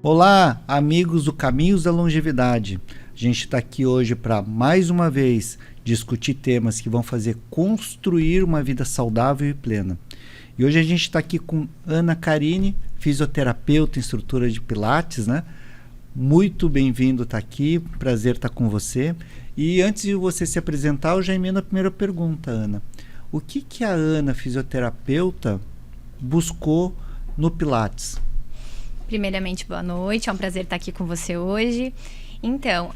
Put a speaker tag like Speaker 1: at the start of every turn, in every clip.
Speaker 1: Olá, amigos do Caminhos da Longevidade. A gente está aqui hoje para, mais uma vez, discutir temas que vão fazer construir uma vida saudável e plena. E hoje a gente está aqui com Ana Carine, fisioterapeuta, instrutora de Pilates, né? Muito bem-vindo estar aqui, prazer estar com você. E antes de você se apresentar, eu já emendo a primeira pergunta, Ana. O que a Ana, fisioterapeuta, buscou no Pilates?
Speaker 2: Primeiramente, boa noite, é um prazer estar aqui com você hoje. Então,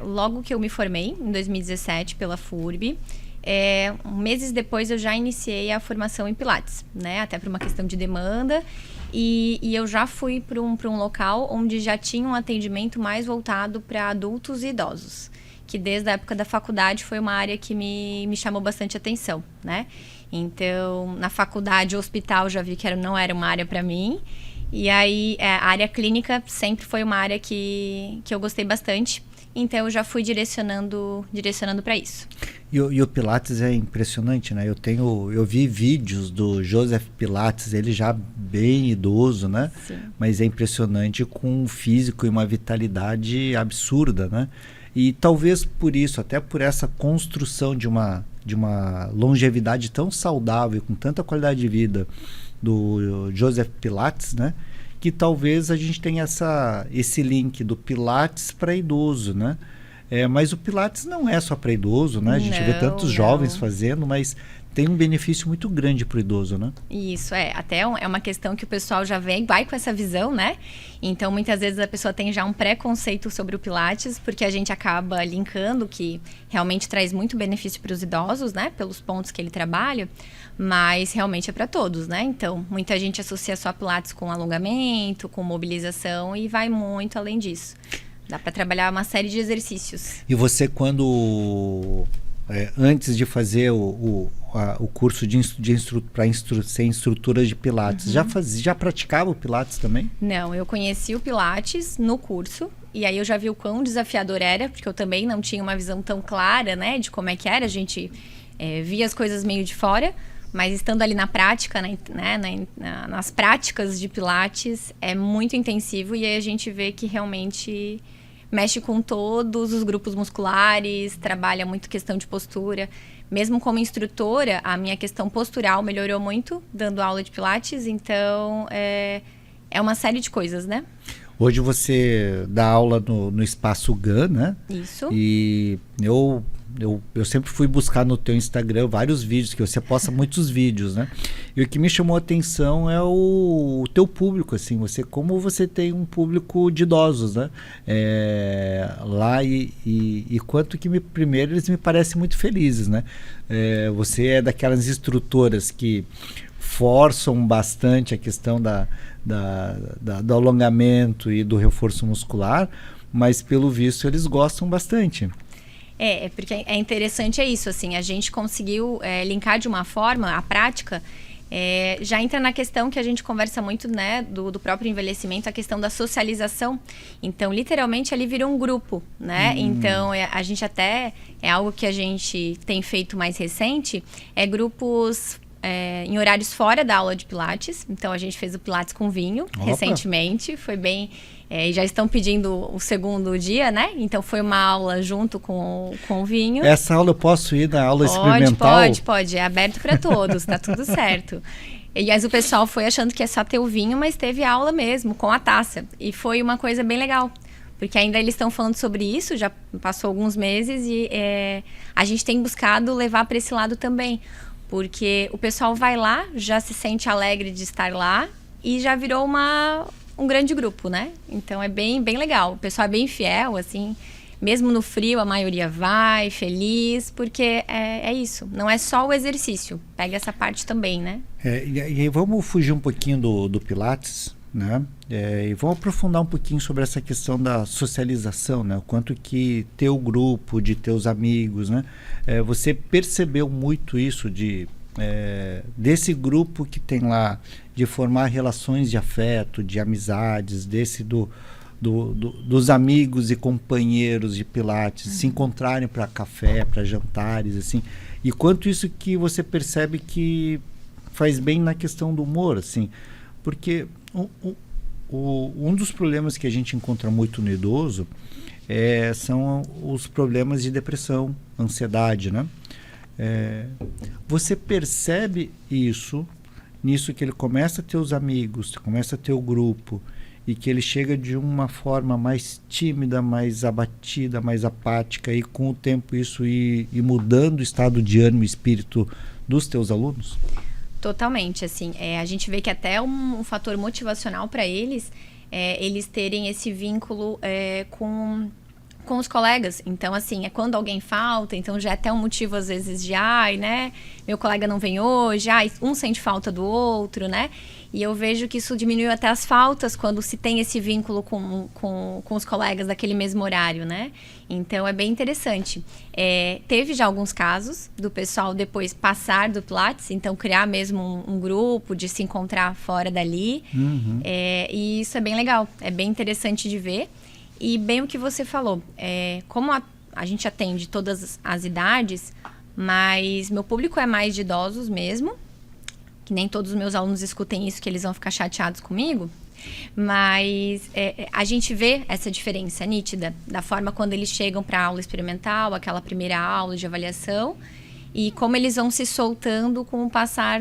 Speaker 2: logo que eu me formei, em 2017, pela FURB, meses depois eu já iniciei a formação em Pilates, né? Até por uma questão de demanda. E eu já fui para um local onde já tinha um atendimento mais voltado para adultos e idosos, que desde a época da faculdade foi uma área que me chamou bastante atenção, né? Então, na faculdade, o hospital, já vi que não era uma área para mim. E aí, a área clínica sempre foi uma área que eu gostei bastante. Então, eu já fui direcionando para isso.
Speaker 1: E o Pilates é impressionante, né? Eu vi vídeos do Joseph Pilates, ele já bem idoso, né?
Speaker 2: Sim.
Speaker 1: Mas é impressionante, com um físico e uma vitalidade absurda, né? E talvez por isso, até por essa construção de uma longevidade tão saudável, com tanta qualidade de vida, do Joseph Pilates, né? Que talvez a gente tenha esse link do Pilates para idoso, né? Mas o Pilates não é só para idoso, né? A gente vê tantos jovens fazendo, mas tem um benefício muito grande para o idoso, né?
Speaker 2: Isso, até é uma questão que o pessoal já vai com essa visão, né? Então, muitas vezes a pessoa tem já um preconceito sobre o Pilates, porque a gente acaba linkando que realmente traz muito benefício para os idosos, né? Pelos pontos que ele trabalha, mas realmente é para todos, né? Então, muita gente associa só Pilates com alongamento, com mobilização e vai muito além disso. Dá para trabalhar uma série de exercícios.
Speaker 1: E você, antes de fazer o curso para ser instrutora de Pilates, já praticava o Pilates também?
Speaker 2: Não, eu conheci o Pilates no curso, e aí eu já vi o quão desafiador era, porque eu também não tinha uma visão tão clara, né, de como é que era. A gente via as coisas meio de fora, mas estando ali na prática, né, nas práticas de Pilates, é muito intensivo, e aí a gente vê que realmente mexe com todos os grupos musculares, trabalha muito questão de postura. Mesmo como instrutora, a minha questão postural melhorou muito dando aula de Pilates, então é uma série de coisas, né?
Speaker 1: Hoje você dá aula no Espaço GAN, né?
Speaker 2: Isso.
Speaker 1: E eu sempre fui buscar no teu Instagram vários vídeos, que você posta muitos vídeos, né? E o que me chamou a atenção é o teu público, assim, como você tem um público de idosos, né? Lá e quanto que primeiro eles me parecem muito felizes, né? Você é daquelas instrutoras que forçam bastante a questão do alongamento e do reforço muscular, mas pelo visto eles gostam bastante.
Speaker 2: Porque é interessante, isso, assim, a gente conseguiu linkar de uma forma, a prática, já entra na questão que a gente conversa muito, né, do próprio envelhecimento, a questão da socialização. Então, literalmente, ali virou um grupo, né? Então, a gente até, algo que a gente tem feito mais recente, grupos em horários fora da aula de Pilates. Então, a gente fez o Pilates com vinho recentemente, foi bem... e já estão pedindo o segundo dia, né? Então, foi uma aula junto com o vinho.
Speaker 1: Essa aula eu posso ir na aula experimental?
Speaker 2: Pode. É aberto para todos, tá tudo certo. E aí o pessoal foi achando que é só ter o vinho, mas teve aula mesmo, com a taça. E foi uma coisa bem legal, porque ainda eles estão falando sobre isso, já passou alguns meses, e a gente tem buscado levar para esse lado também. Porque o pessoal vai lá, já se sente alegre de estar lá, e já virou um grande grupo, né? Então é bem, bem legal. O pessoal é bem fiel, assim, mesmo no frio a maioria vai, feliz, porque é isso. Não é só o exercício, pega essa parte também, né?
Speaker 1: E aí vamos fugir um pouquinho do Pilates, né? E vamos aprofundar um pouquinho sobre essa questão da socialização, né? O quanto que teu grupo, de teus amigos, né? Você percebeu muito isso desse grupo que tem lá, de formar relações de afeto, de amizades, dos amigos e companheiros de Pilates, se encontrarem para café, para jantares, assim, e quanto isso que você percebe que faz bem na questão do humor, assim, porque um dos problemas que a gente encontra muito no idoso são os problemas de depressão, ansiedade, né? Você percebe isso, nisso que ele começa a ter os amigos, começa a ter o grupo, e que ele chega de uma forma mais tímida, mais abatida, mais apática, e com o tempo isso ir mudando o estado de ânimo e espírito dos teus alunos?
Speaker 2: Totalmente, assim, a gente vê que até um fator motivacional para eles eles terem esse vínculo com os colegas. Então, assim, quando alguém falta, então já é até um motivo, às vezes, de né, meu colega não vem hoje, um sente falta do outro, né? E eu vejo que isso diminui até as faltas quando se tem esse vínculo com os colegas daquele mesmo horário, né? Então, é bem interessante. Teve já alguns casos do pessoal depois passar do Pilates, então criar mesmo um grupo de se encontrar fora dali.
Speaker 1: Uhum.
Speaker 2: E isso é bem legal, é bem interessante de ver. E bem o que você falou, como a gente atende todas as idades, mas meu público é mais de idosos mesmo, que nem todos os meus alunos escutem isso, que eles vão ficar chateados comigo, mas a gente vê essa diferença nítida da forma quando eles chegam para a aula experimental, aquela primeira aula de avaliação, e como eles vão se soltando com o passar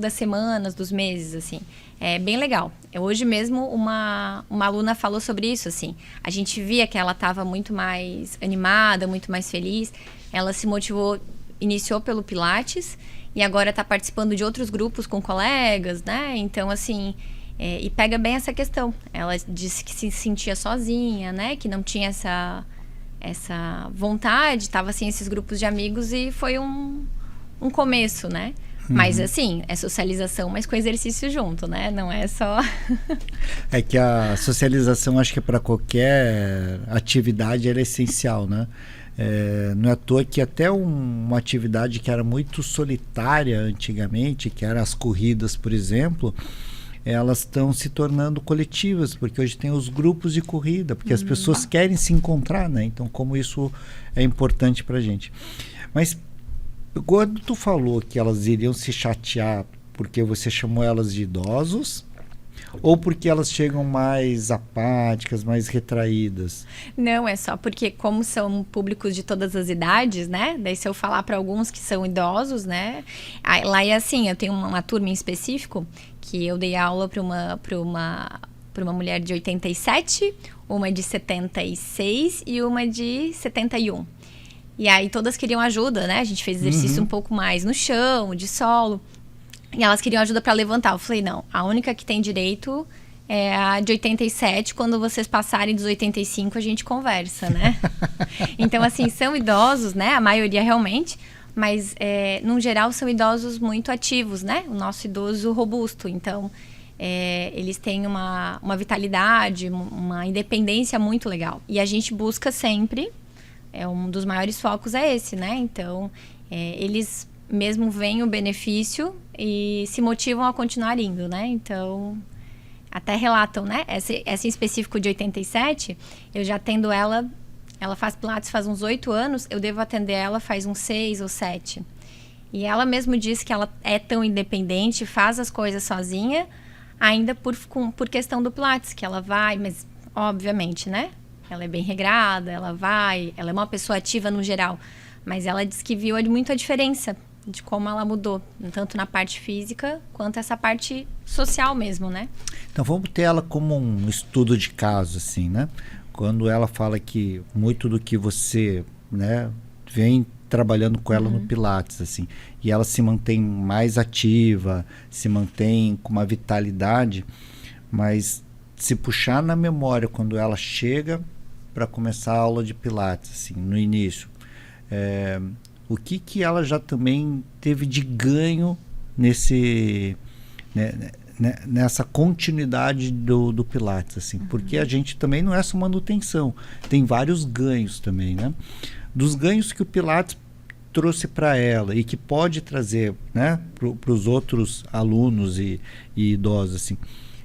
Speaker 2: das semanas, dos meses, assim. É bem legal. Hoje mesmo uma aluna falou sobre isso, assim. A gente via que ela estava muito mais animada, muito mais feliz. Ela se motivou, iniciou pelo Pilates e agora está participando de outros grupos com colegas, né? Então, assim, e pega bem essa questão. Ela disse que se sentia sozinha, né? Que não tinha essa vontade, estava assim, esses grupos de amigos e foi um começo, né? Mas assim, é socialização, mas com exercício junto, né? Não é só...
Speaker 1: É que a socialização, acho que para qualquer atividade, ela é essencial, né? Não é à toa que até uma atividade que era muito solitária antigamente, que eram as corridas, por exemplo, elas estão se tornando coletivas, porque hoje tem os grupos de corrida, porque as pessoas querem se encontrar, né? Então, como isso é importante para a gente. Mas quando tu falou que elas iriam se chatear porque você chamou elas de idosos, ou porque elas chegam mais apáticas, mais retraídas?
Speaker 2: Não, é só porque como são públicos de todas as idades, né? Daí se eu falar para alguns que são idosos, né? Lá é assim, eu tenho uma turma em específico que eu dei aula para uma mulher de 87, uma de 76 e uma de 71. E aí todas queriam ajuda, né? A gente fez exercício um pouco mais no chão, de solo. E elas queriam ajuda para levantar. Eu falei, não, a única que tem direito é a de 87. Quando vocês passarem dos 85, a gente conversa, né? Então, assim, são idosos, né? A maioria realmente. Mas, no geral, são idosos muito ativos, né? O nosso idoso robusto. Então, eles têm uma vitalidade, uma independência muito legal. E a gente busca sempre... um dos maiores focos é esse, né? Então, eles mesmo veem o benefício e se motivam a continuar indo, né? Então, até relatam, né? Essa em específico de 87, eu já atendo ela faz Pilates faz uns 8 anos, eu devo atender ela faz uns 6 ou 7. E ela mesmo diz que ela é tão independente, faz as coisas sozinha, ainda por questão do Pilates, que ela vai, mas obviamente, né? Ela é bem regrada, ela é uma pessoa ativa no geral. Mas ela diz que viu muito a diferença de como ela mudou, tanto na parte física quanto essa parte social mesmo, né?
Speaker 1: Então vamos ter ela como um estudo de caso, assim, né? Quando ela fala que muito do que você, né, vem trabalhando com ela no Pilates, assim, e ela se mantém mais ativa, se mantém com uma vitalidade, mas se puxar na memória quando ela chega para começar a aula de Pilates, assim, no início, o que ela já também teve de ganho nessa continuidade do Pilates, assim, porque a gente também não é só manutenção, tem vários ganhos também, né? Dos ganhos que o Pilates trouxe para ela e que pode trazer, né, para os outros alunos e idosos, assim,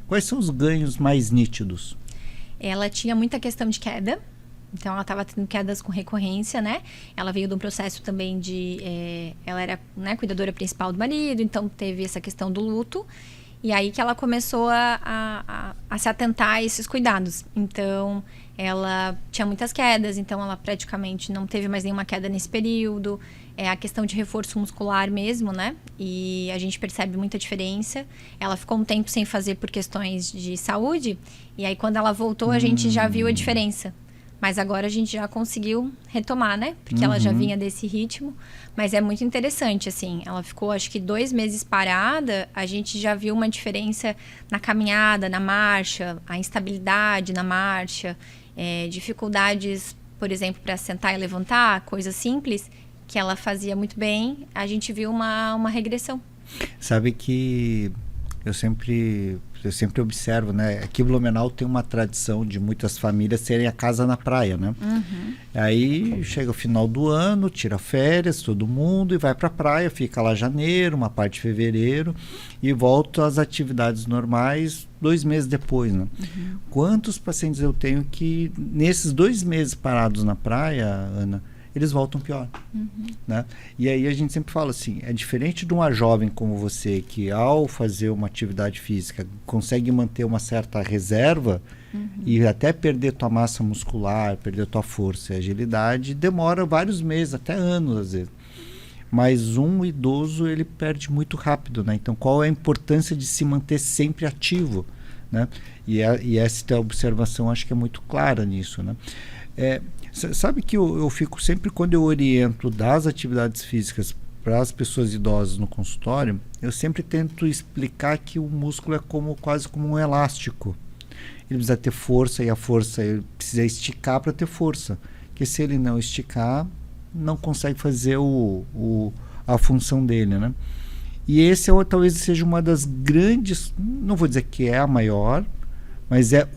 Speaker 1: quais são os ganhos mais nítidos?
Speaker 2: Ela tinha muita questão de queda, então ela estava tendo quedas com recorrência, né? Ela veio de um processo também ela era, né, cuidadora principal do marido, então teve essa questão do luto. E aí que ela começou a se atentar a esses cuidados. Então, ela tinha muitas quedas, então ela praticamente não teve mais nenhuma queda nesse período. É a questão de reforço muscular mesmo, né? E a gente percebe muita diferença. Ela ficou um tempo sem fazer por questões de saúde, e aí quando ela voltou, a gente já viu a diferença. Mas agora a gente já conseguiu retomar, né? Porque ela já vinha desse ritmo. Mas é muito interessante, assim. Ela ficou, acho que 2 meses parada. A gente já viu uma diferença na caminhada, na marcha, a instabilidade na marcha, dificuldades, por exemplo, para sentar e levantar, coisas simples que ela fazia muito bem. A gente viu uma regressão.
Speaker 1: Sabe que eu sempre observo, né? Aqui em Blumenau tem uma tradição de muitas famílias terem a casa na praia, né? Aí chega o final do ano, tira férias, todo mundo, e vai para a praia, fica lá janeiro, uma parte de fevereiro, e volta às atividades normais 2 meses depois, né? Quantos pacientes eu tenho que, nesses 2 meses parados na praia, Ana, eles voltam pior, né? E aí a gente sempre fala assim, é diferente de uma jovem como você, que ao fazer uma atividade física consegue manter uma certa reserva e até perder tua massa muscular, perder tua força e agilidade, demora vários meses, até anos às vezes. Mas um idoso, ele perde muito rápido, né? Então qual é a importância de se manter sempre ativo, né? E essa observação acho que é muito clara nisso, né? Sabe que eu fico sempre, quando eu oriento das atividades físicas para as pessoas idosas no consultório, eu sempre tento explicar que o músculo é quase como um elástico. Ele precisa ter força, e a força ele precisa esticar para ter força. Porque se ele não esticar, não consegue fazer a função dele, né? E esse talvez seja uma das grandes, não vou dizer que é a maior, mas é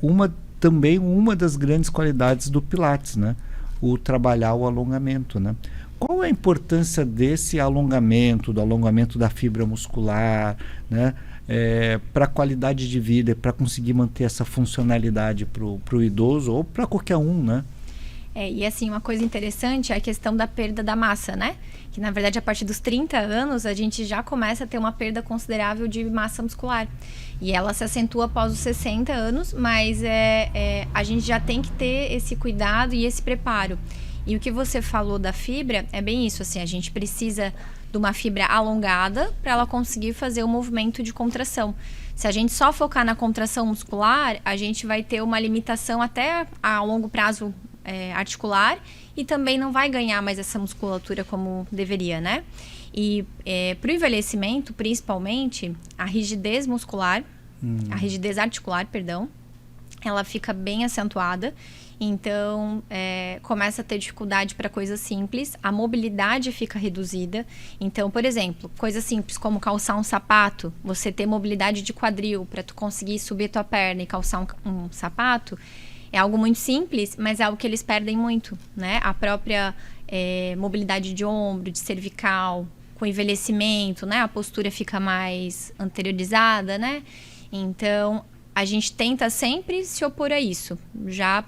Speaker 1: também uma das grandes qualidades do Pilates, né? O trabalhar o alongamento, né? Qual é a importância desse alongamento, do alongamento da fibra muscular, né? Para a qualidade de vida, para conseguir manter essa funcionalidade para o idoso ou para qualquer um, né?
Speaker 2: E assim, uma coisa interessante é a questão da perda da massa, né? Que na verdade a partir dos 30 anos a gente já começa a ter uma perda considerável de massa muscular. E ela se acentua após os 60 anos, mas a gente já tem que ter esse cuidado e esse preparo. E o que você falou da fibra é bem isso, assim, a gente precisa de uma fibra alongada para ela conseguir fazer o movimento de contração. Se a gente só focar na contração muscular, a gente vai ter uma limitação até a longo prazo articular e também não vai ganhar mais essa musculatura como deveria, né? E para o envelhecimento, principalmente, a rigidez muscular, a rigidez articular, perdão, ela fica bem acentuada. Então, começa a ter dificuldade para coisas simples, a mobilidade fica reduzida. Então, por exemplo, coisas simples como calçar um sapato, você ter mobilidade de quadril para tu conseguir subir tua perna e calçar um sapato, é algo muito simples, mas é algo que eles perdem muito, né? A própria mobilidade de ombro, de cervical, com envelhecimento, né? A postura fica mais anteriorizada, né? Então, a gente tenta sempre se opor a isso, já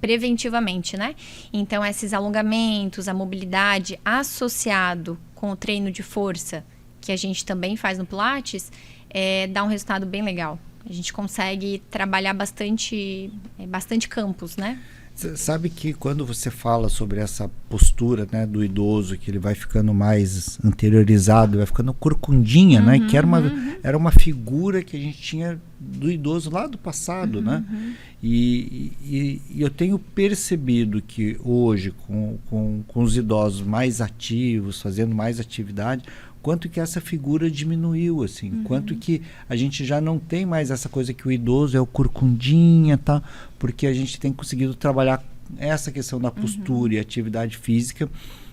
Speaker 2: preventivamente, né? Então, esses alongamentos, a mobilidade associado com o treino de força, que a gente também faz no Pilates, dá um resultado bem legal. A gente consegue trabalhar bastante campos, né?
Speaker 1: Sabe que quando você fala sobre essa postura, né, do idoso, que ele vai ficando mais anteriorizado, vai ficando corcundinha, né? Que era uma figura que a gente tinha do idoso lá do passado, né? E eu tenho percebido que hoje, com os idosos mais ativos, fazendo mais atividade, quanto que essa figura diminuiu, assim, quanto que a gente já não tem mais essa coisa que o idoso é o corcundinha, tá? Porque a gente tem conseguido trabalhar essa questão da postura e atividade física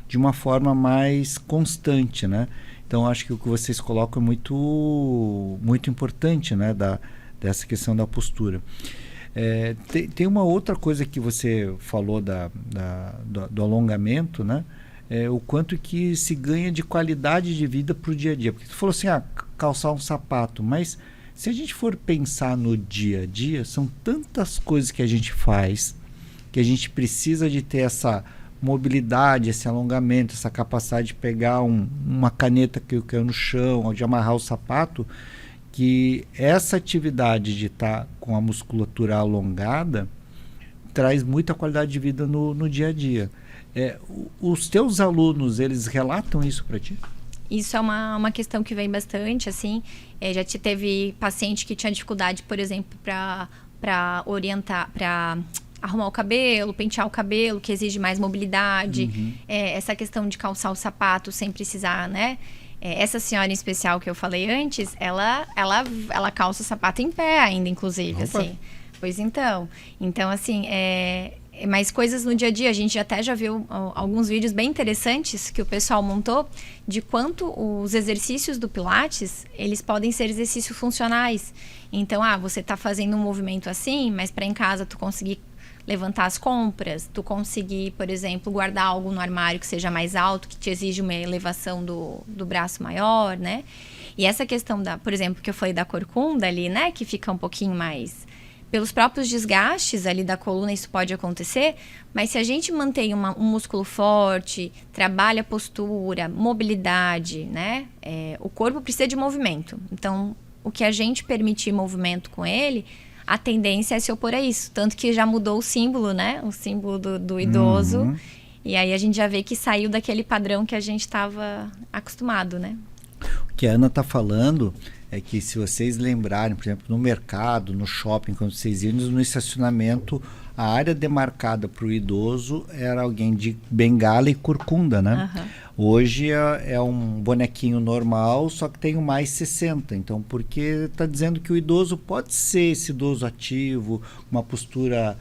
Speaker 1: de uma forma mais constante, né? Então, acho que o que vocês colocam é muito, muito importante, né? Dessa questão da postura. Tem uma outra coisa que você falou do alongamento, né? O quanto que se ganha de qualidade de vida para o dia a dia. Porque tu falou assim, calçar um sapato, mas se a gente for pensar no dia a dia, são tantas coisas que a gente faz, que a gente precisa de ter essa mobilidade, esse alongamento, essa capacidade de pegar uma caneta que caiu no chão, ou de amarrar o sapato, que essa atividade de estar com a musculatura alongada traz muita qualidade de vida no dia a dia. Os teus alunos, eles relatam isso para ti?
Speaker 2: Isso é uma questão que vem bastante, assim. Já teve paciente que tinha dificuldade, por exemplo, para orientar, para arrumar o cabelo, pentear o cabelo, que exige mais mobilidade. Essa questão de calçar o sapato sem precisar, né? Essa senhora em especial que eu falei antes, ela calça o sapato em pé ainda, inclusive, assim. Pois então. Então, assim, mas coisas no dia a dia, a gente até já viu alguns vídeos bem interessantes que o pessoal montou de quanto os exercícios do Pilates, eles podem ser exercícios funcionais. Então, você tá fazendo um movimento assim, mas para em casa tu conseguir levantar as compras, tu conseguir, por exemplo, guardar algo no armário que seja mais alto, que te exige uma elevação do braço maior, né? E essa questão por exemplo, que eu falei da corcunda ali, né, que fica um pouquinho mais pelos próprios desgastes ali da coluna, isso pode acontecer, mas se a gente mantém um músculo forte, trabalha a postura, mobilidade, né? O corpo precisa de movimento. Então, o que a gente permitir movimento com ele, a tendência é se opor a isso. Tanto que já mudou o símbolo, né? O símbolo do idoso. E aí a gente já vê que saiu daquele padrão que a gente estava acostumado, né?
Speaker 1: O que a Ana está falando é que, se vocês lembrarem, por exemplo, no mercado, no shopping, quando vocês iam no estacionamento, a área demarcada para o idoso era alguém de bengala e corcunda, né? Hoje é um bonequinho normal, só que tem o mais 60. Então, porque está dizendo que o idoso pode ser esse idoso ativo, uma postura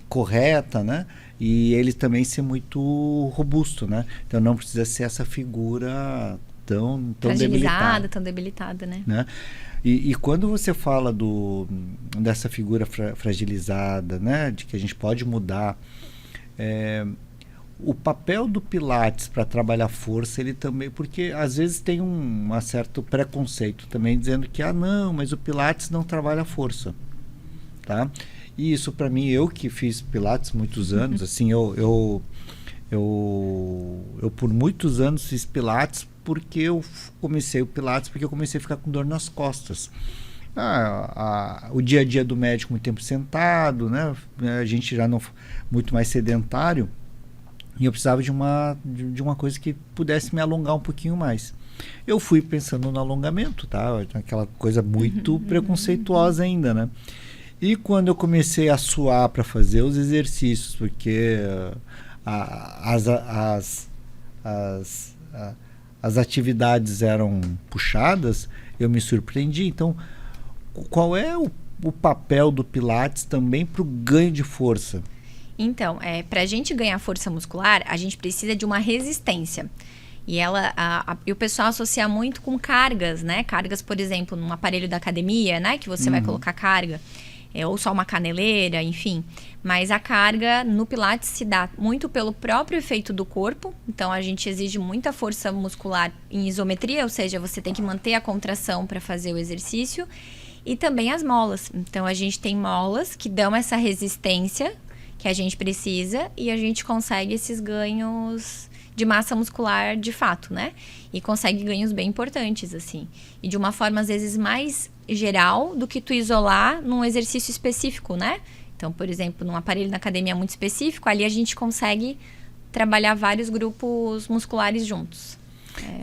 Speaker 1: correta, né? E ele também ser muito robusto, né? Então não precisa ser essa figura tão debilitada.
Speaker 2: Tão debilitada, né?
Speaker 1: E quando você fala dessa figura fragilizada, né? De que a gente pode mudar, o papel do Pilates para trabalhar força, ele também, porque às vezes tem um certo preconceito também dizendo que não, mas o Pilates não trabalha força, tá? E isso, para mim, eu que fiz Pilates muitos anos, assim, eu por muitos anos fiz Pilates porque eu comecei o Pilates porque eu comecei a ficar com dor nas costas. O dia a dia do médico, muito tempo sentado, né? A gente já não muito mais sedentário, e eu precisava de uma coisa que pudesse me alongar um pouquinho mais. Eu fui pensando no alongamento, tá? Aquela coisa muito preconceituosa ainda, né? E quando eu comecei a suar para fazer os exercícios, porque as atividades eram puxadas, eu me surpreendi. Então, qual é o papel do Pilates também para o ganho de força?
Speaker 2: Então, para a gente ganhar força muscular, a gente precisa de uma resistência. E o pessoal associa muito com cargas, né? Cargas, por exemplo, num aparelho da academia, né? Que você vai colocar carga. Ou só uma caneleira, enfim. Mas a carga no Pilates se dá muito pelo próprio efeito do corpo. Então, a gente exige muita força muscular em isometria, ou seja, você tem que manter a contração para fazer o exercício. E também as molas. Então, a gente tem molas que dão essa resistência que a gente precisa e a gente consegue esses ganhos de massa muscular de fato, né? E consegue ganhos bem importantes, assim. E de uma forma, às vezes, mais geral do que tu isolar num exercício específico, né? Então, por exemplo, num aparelho na academia muito específico, ali a gente consegue trabalhar vários grupos musculares juntos.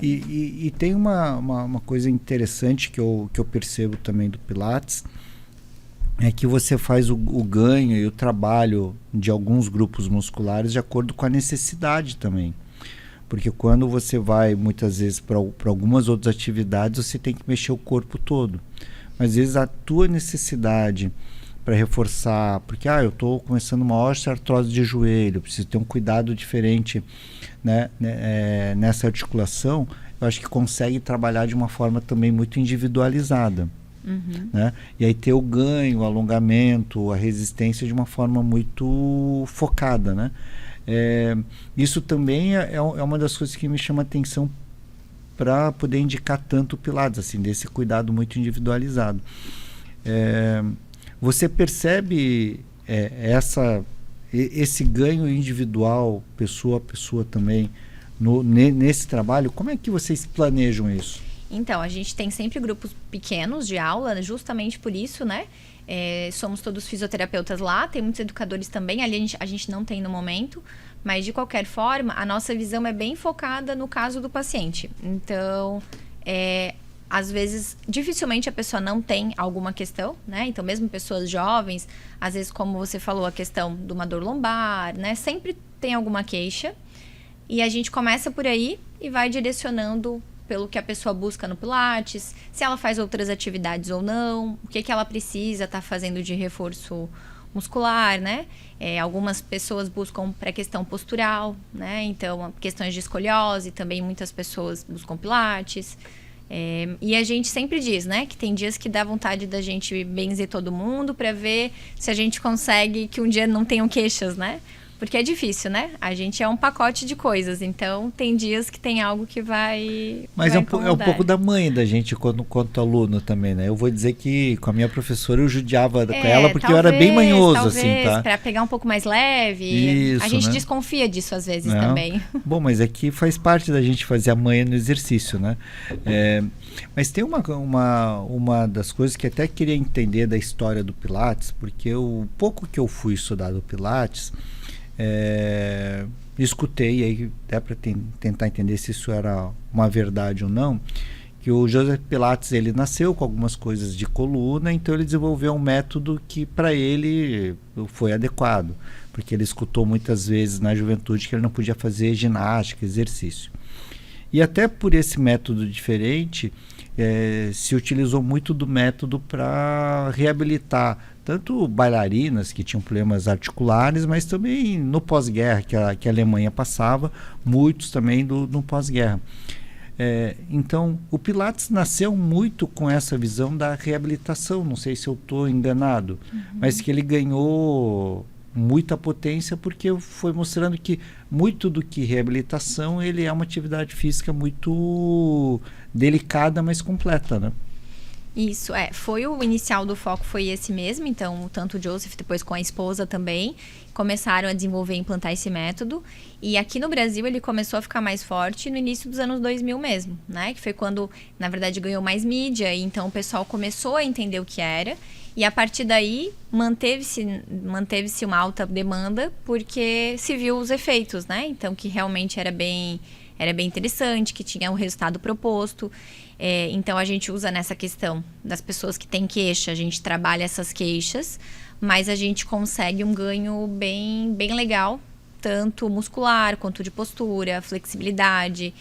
Speaker 1: E tem uma coisa interessante que eu percebo também do Pilates, é que você faz o ganho e o trabalho de alguns grupos musculares de acordo com a necessidade também. Porque quando você vai, muitas vezes, para algumas outras atividades, você tem que mexer o corpo todo. Mas, às vezes, a tua necessidade para reforçar, porque eu estou começando uma osteoartrose de joelho, preciso ter um cuidado diferente, né, nessa articulação, eu acho que consegue trabalhar de uma forma também muito individualizada. Né? E aí ter o ganho, o alongamento, a resistência de uma forma muito focada, né? Isso também é uma das coisas que me chama a atenção para poder indicar tanto o Pilates, assim, desse cuidado muito individualizado. Você percebe esse ganho individual, pessoa a pessoa também, nesse trabalho? Como é que vocês planejam isso?
Speaker 2: Então, a gente tem sempre grupos pequenos de aula, justamente por isso, né? Somos todos fisioterapeutas lá, tem muitos educadores também, ali a gente não tem no momento, mas de qualquer forma, a nossa visão é bem focada no caso do paciente. Então, às vezes, dificilmente a pessoa não tem alguma questão, né? Então, mesmo pessoas jovens, às vezes, como você falou, a questão de uma dor lombar, né? Sempre tem alguma queixa. E a gente começa por aí e vai direcionando pelo que a pessoa busca no Pilates, se ela faz outras atividades ou não, o que ela precisa estar fazendo de reforço muscular, né? Algumas pessoas buscam para questão postural, né? Então, questões de escoliose, também muitas pessoas buscam Pilates. E a gente sempre diz, né? Que tem dias que dá vontade da gente benzer todo mundo para ver se a gente consegue que um dia não tenham queixas, né? Porque é difícil, né? A gente é um pacote de coisas, então tem dias que tem algo que vai.
Speaker 1: Mas
Speaker 2: vai
Speaker 1: é um pouco da mãe da gente quanto aluno também, né? Eu vou dizer que com a minha professora eu judiava com ela porque eu era bem manhoso, assim, tá?
Speaker 2: Para pegar um pouco mais leve.
Speaker 1: Isso,
Speaker 2: a gente
Speaker 1: né?
Speaker 2: desconfia disso às vezes também.
Speaker 1: Bom, mas aqui faz parte da gente fazer a manha no exercício, né? Mas tem uma das coisas que até queria entender da história do Pilates, porque o pouco que eu fui estudar do Pilates. Escutei aí até para tentar entender se isso era uma verdade ou não, que o Joseph Pilates ele nasceu com algumas coisas de coluna, então ele desenvolveu um método que para ele foi adequado, porque ele escutou muitas vezes na juventude que ele não podia fazer ginástica, exercício, e até por esse método diferente se utilizou muito do método para reabilitar tanto bailarinas que tinham problemas articulares, mas também no pós-guerra que a Alemanha passava, muitos também no pós-guerra. Então, o Pilates nasceu muito com essa visão da reabilitação, não sei se eu estou enganado, mas que ele ganhou muita potência porque foi mostrando que muito do que reabilitação, ele é uma atividade física muito delicada, mas completa, né?
Speaker 2: Isso, foi o inicial do foco, foi esse mesmo, então tanto o Joseph, depois com a esposa também, começaram a desenvolver e implantar esse método, e aqui no Brasil ele começou a ficar mais forte no início dos anos 2000 mesmo, né, que foi quando, na verdade, ganhou mais mídia, e então o pessoal começou a entender o que era, e a partir daí manteve-se uma alta demanda, porque se viu os efeitos, né, então que realmente era bem interessante, que tinha o resultado proposto. Então a gente usa nessa questão das pessoas que têm queixa, a gente trabalha essas queixas, mas a gente consegue um ganho bem legal, tanto muscular quanto de postura, flexibilidade,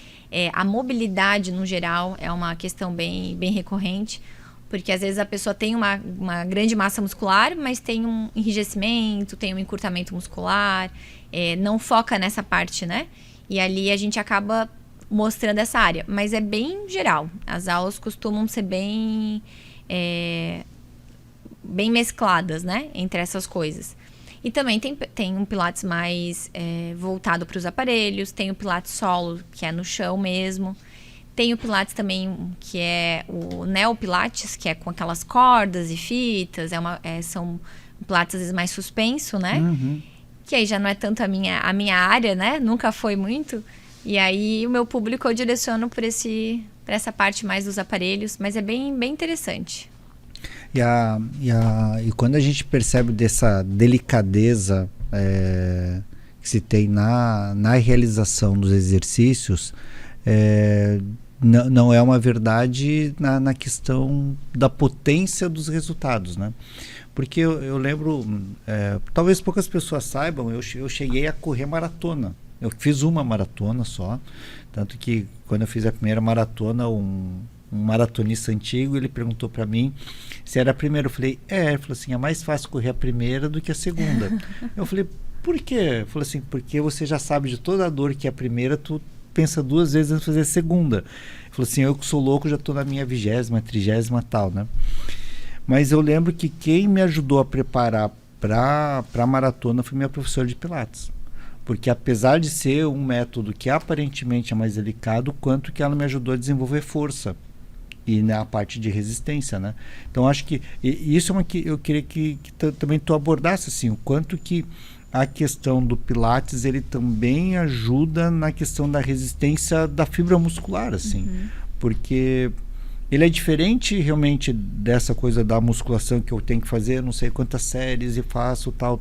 Speaker 2: a mobilidade no geral é uma questão bem recorrente, porque às vezes a pessoa tem uma grande massa muscular, mas tem um enrijecimento, tem um encurtamento muscular, não foca nessa parte, né? E ali a gente acaba mostrando essa área, mas é bem geral. As aulas costumam ser bem mescladas, né, entre essas coisas. E também tem um Pilates mais voltado para os aparelhos, tem o Pilates solo, que é no chão mesmo. Tem o Pilates também, que é o Neopilates, que é com aquelas cordas e fitas, são Pilates às vezes mais suspenso, né?
Speaker 1: Uhum.
Speaker 2: Que aí já não é tanto a minha área, né? Nunca foi muito. E aí o meu público eu direciono por essa parte mais dos aparelhos, mas é bem interessante.
Speaker 1: E quando a gente percebe dessa delicadeza que se tem na realização dos exercícios, não é uma verdade na questão da potência dos resultados, né? Porque eu lembro, talvez poucas pessoas saibam, eu cheguei a correr maratona. Eu fiz uma maratona só, tanto que quando eu fiz a primeira maratona, um maratonista antigo, ele perguntou para mim se era a primeira. Eu falei, ele falou assim, é mais fácil correr a primeira do que a segunda. Eu falei, por quê? Ele falou assim, porque você já sabe de toda a dor que é a primeira, tu pensa duas vezes antes de fazer a segunda. Ele falou assim, eu que sou louco, já estou na minha 20ª, 30ª tal, né? Mas eu lembro que quem me ajudou a preparar para a maratona foi minha professora de Pilates. Porque apesar de ser um método que aparentemente é mais delicado, quanto que ela me ajudou a desenvolver força e na parte de resistência, né? Então acho que isso é uma que eu queria que também tu abordasse, assim, o quanto que a questão do Pilates ele também ajuda na questão da resistência da fibra muscular, assim. porque ele é diferente realmente dessa coisa da musculação que eu tenho que fazer não sei quantas séries e faço tal.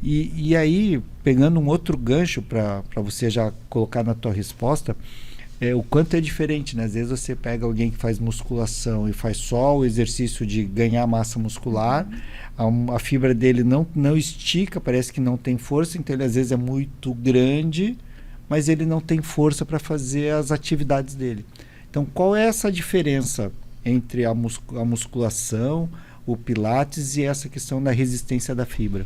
Speaker 1: E aí, pegando um outro gancho para você já colocar na tua resposta, o quanto é diferente, né? Às vezes você pega alguém que faz musculação e faz só o exercício de ganhar massa muscular, a fibra dele não estica, parece que não tem força, então ele às vezes é muito grande, mas ele não tem força para fazer as atividades dele. Então, qual é essa diferença entre a musculação, o Pilates e essa questão da resistência da fibra?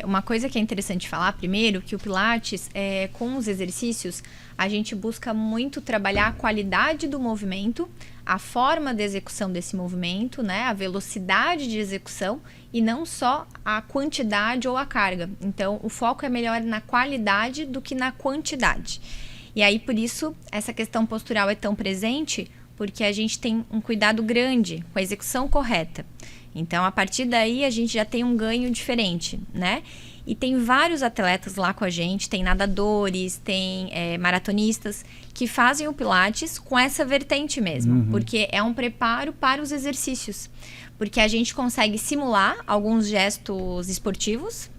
Speaker 2: Uma coisa que é interessante falar primeiro, que o Pilates, com os exercícios, a gente busca muito trabalhar a qualidade do movimento, a forma de execução desse movimento, né, a velocidade de execução e não só a quantidade ou a carga. Então, o foco é melhor na qualidade do que na quantidade. E aí, por isso, essa questão postural é tão presente, porque a gente tem um cuidado grande com a execução correta. Então, a partir daí, a gente já tem um ganho diferente, né? E tem vários atletas lá com a gente, tem nadadores, tem maratonistas, que fazem o Pilates com essa vertente mesmo, porque é um preparo para os exercícios. Porque a gente consegue simular alguns gestos esportivos.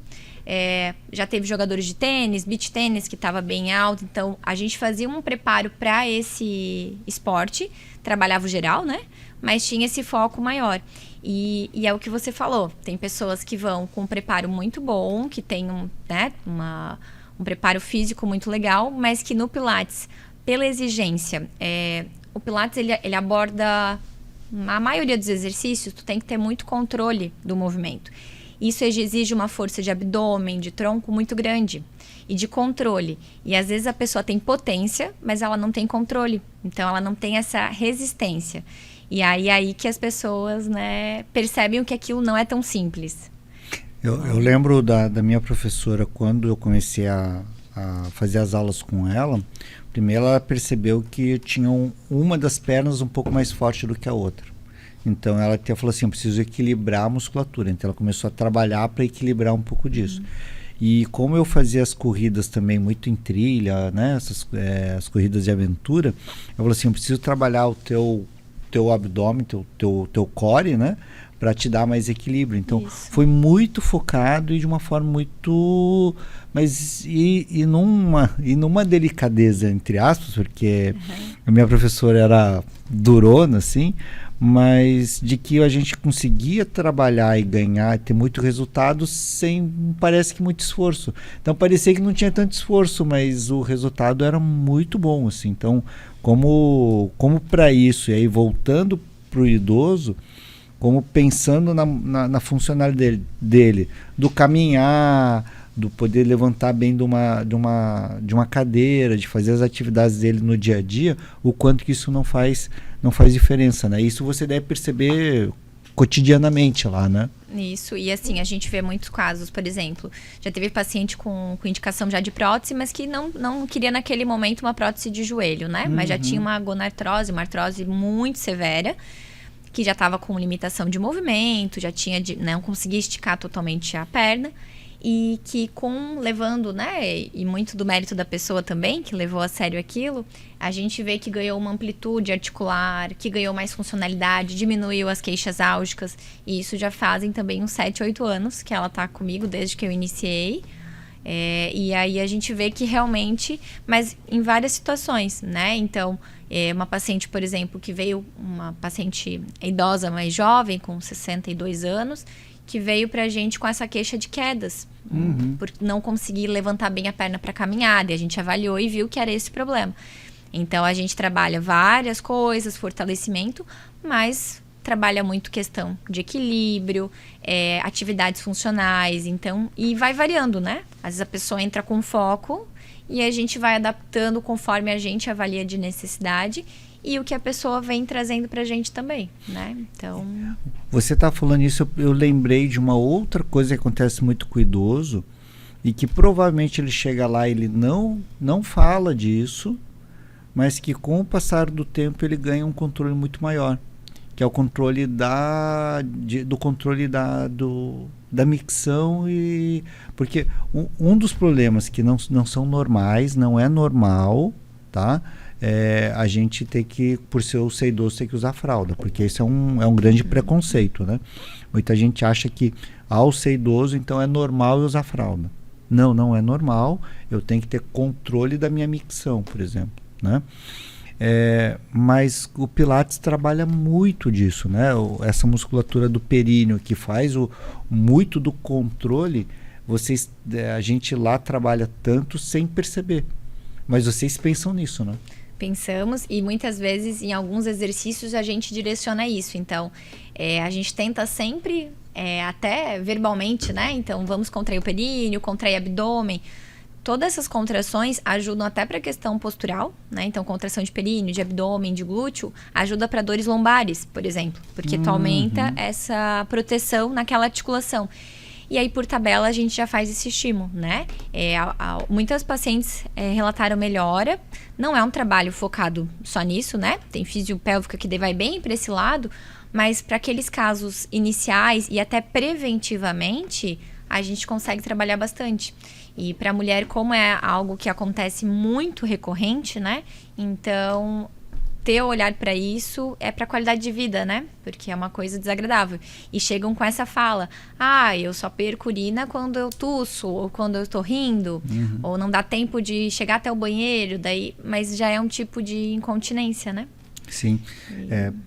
Speaker 2: Já teve jogadores de tênis, beach tênis, que estava bem alto. Então, a gente fazia um preparo para esse esporte, trabalhava o geral, né? Mas tinha esse foco maior. E é o que você falou. Tem pessoas que vão com um preparo muito bom, que tem um preparo físico muito legal, mas que no Pilates, pela exigência, o Pilates ele aborda a maioria dos exercícios, tu tem que ter muito controle do movimento. Isso exige uma força de abdômen, de tronco muito grande e de controle. E às vezes a pessoa tem potência, mas ela não tem controle. Então ela não tem essa resistência. E aí que as pessoas, né, percebem que aquilo não é tão simples.
Speaker 1: Eu lembro da minha professora, quando eu comecei a fazer as aulas com ela, primeiro ela percebeu que eu tinha uma das pernas um pouco mais forte do que a outra. Então ela até falou assim, eu preciso equilibrar a musculatura. Então ela começou a trabalhar para equilibrar um pouco disso. E como eu fazia as corridas também muito em trilha, né, as corridas de aventura, eu falei assim, eu preciso trabalhar o teu abdômen, teu core, né, para te dar mais equilíbrio. Então foi muito focado e de uma forma muito, mas e numa delicadeza, entre aspas, porque a minha professora era durona assim, mas de que a gente conseguia trabalhar e ganhar e ter muito resultado sem, parece que muito esforço. Então parecia que não tinha tanto esforço, mas o resultado era muito bom, assim. Então, como para isso, e aí voltando para o idoso, como pensando na funcionalidade dele, do caminhar, do poder levantar bem de uma cadeira, de fazer as atividades dele no dia a dia, o quanto que isso não faz diferença, né? Isso você deve perceber cotidianamente lá, né?
Speaker 2: Isso, e assim, a gente vê muitos casos, por exemplo, já teve paciente com indicação já de prótese, mas que não queria naquele momento uma prótese de joelho, né? Mas já tinha uma gonartrose, uma artrose muito severa, que já estava com limitação de movimento, já tinha não conseguia esticar totalmente a perna, e que levando, né, e muito do mérito da pessoa também, que levou a sério aquilo, a gente vê que ganhou uma amplitude articular, que ganhou mais funcionalidade, diminuiu as queixas álgicas, e isso já fazem também uns 7, 8 anos que ela tá comigo, desde que eu iniciei. E aí a gente vê que realmente, mas em várias situações, né? Então, uma paciente, por exemplo, que veio, uma paciente idosa mais jovem, com 62 anos, que veio pra gente com essa queixa de quedas, por não conseguir levantar bem a perna para caminhada, e a gente avaliou e viu que era esse problema. Então, a gente trabalha várias coisas, fortalecimento, mas trabalha muito questão de equilíbrio, atividades funcionais, então, e vai variando, né? Às vezes a pessoa entra com foco e a gente vai adaptando conforme a gente avalia de necessidade e o que a pessoa vem trazendo pra gente também, né? Então...
Speaker 1: Você tá falando isso, eu lembrei de uma outra coisa que acontece muito com o idoso e que provavelmente ele chega lá e ele não fala disso, mas que com o passar do tempo ele ganha um controle muito maior, que é o controle da micção. E porque um dos problemas que não são normais, não é normal, tá? a gente tem que, por ser o ser idoso, tem que usar fralda, porque isso é um grande preconceito, né? Muita gente acha que ao ser idoso, então é normal eu usar fralda. Não, não é normal, eu tenho que ter controle da minha micção, por exemplo, né? Mas o Pilates trabalha muito disso, né? Essa musculatura do períneo que faz muito do controle, a gente lá trabalha tanto sem perceber. Mas vocês pensam nisso, né?
Speaker 2: Pensamos, e muitas vezes em alguns exercícios a gente direciona isso. Então, a gente tenta sempre, até verbalmente, né? Então, vamos contrair o períneo, contrair o abdômen. Todas essas contrações ajudam até para a questão postural, né? Então, contração de períneo, de abdômen, de glúteo, ajuda para dores lombares, por exemplo. Porque tu aumenta essa proteção naquela articulação. E aí, por tabela, a gente já faz esse estímulo, né? Muitas pacientes relataram melhora. Não é um trabalho focado só nisso, né? Tem fisiopélvica que vai bem para esse lado, mas para aqueles casos iniciais e até preventivamente, a gente consegue trabalhar bastante. E para a mulher, como é algo que acontece muito recorrente, né? Então, ter o olhar para isso é para qualidade de vida, né? Porque é uma coisa desagradável. E chegam com essa fala: eu só perco urina quando eu tuço, ou quando eu tô rindo, ou não dá tempo de chegar até o banheiro, mas já é um tipo de incontinência, né?
Speaker 1: Sim,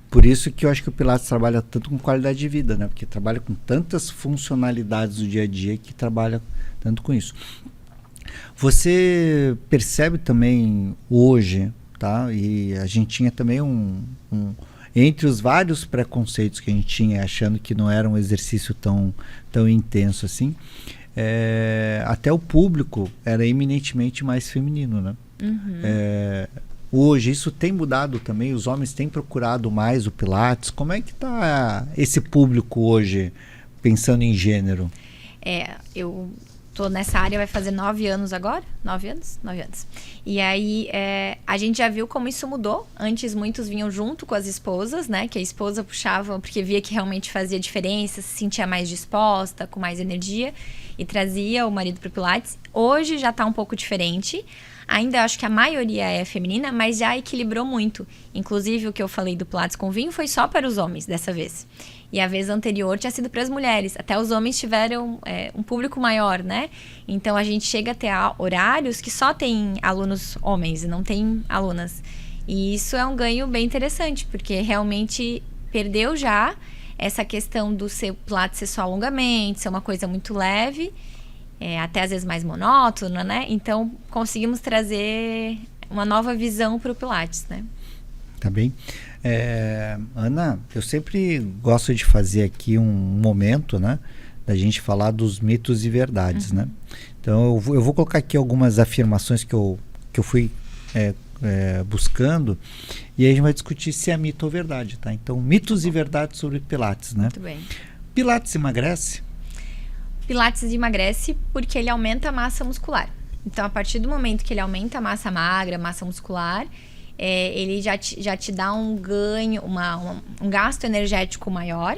Speaker 1: por isso que eu acho que o Pilates trabalha tanto com qualidade de vida, né? Porque trabalha com tantas funcionalidades do dia a dia que trabalha tanto com isso. Você percebe também hoje, tá? E a gente tinha também entre os vários preconceitos que a gente tinha, achando que não era um exercício tão intenso assim, até o público era eminentemente mais feminino, né? Hoje isso tem mudado também, os homens têm procurado mais o Pilates. Como é que está esse público hoje, pensando em gênero?
Speaker 2: Eu tô nessa área, vai fazer 9 anos agora? 9 anos? 9 anos. E aí, a gente já viu como isso mudou. Antes, muitos vinham junto com as esposas, né? Que a esposa puxava porque via que realmente fazia diferença, se sentia mais disposta, com mais energia, e trazia o marido para o Pilates. Hoje já tá um pouco diferente. Ainda acho que a maioria é feminina, mas já equilibrou muito. Inclusive, o que eu falei do Pilates com vinho foi só para os homens dessa vez. E a vez anterior tinha sido para as mulheres. Até os homens tiveram um público maior, né? Então, a gente chega a ter horários que só tem alunos homens e não tem alunas. E isso é um ganho bem interessante, porque realmente perdeu já essa questão do Pilates ser só alongamento, ser uma coisa muito leve, até às vezes mais monótona, né? Então, conseguimos trazer uma nova visão para o Pilates, né?
Speaker 1: Tá bem. Ana, eu sempre gosto de fazer aqui um momento, né, da gente falar dos mitos e verdades, né? Então, eu vou colocar aqui algumas afirmações que eu fui buscando, e aí a gente vai discutir se é mito ou verdade, tá? Então, mitos e verdades sobre Pilates, né?
Speaker 2: Muito bem.
Speaker 1: Pilates emagrece?
Speaker 2: Pilates emagrece porque ele aumenta a massa muscular. Então, a partir do momento que ele aumenta a massa magra, massa muscular, ele já te dá um ganho, um gasto energético maior.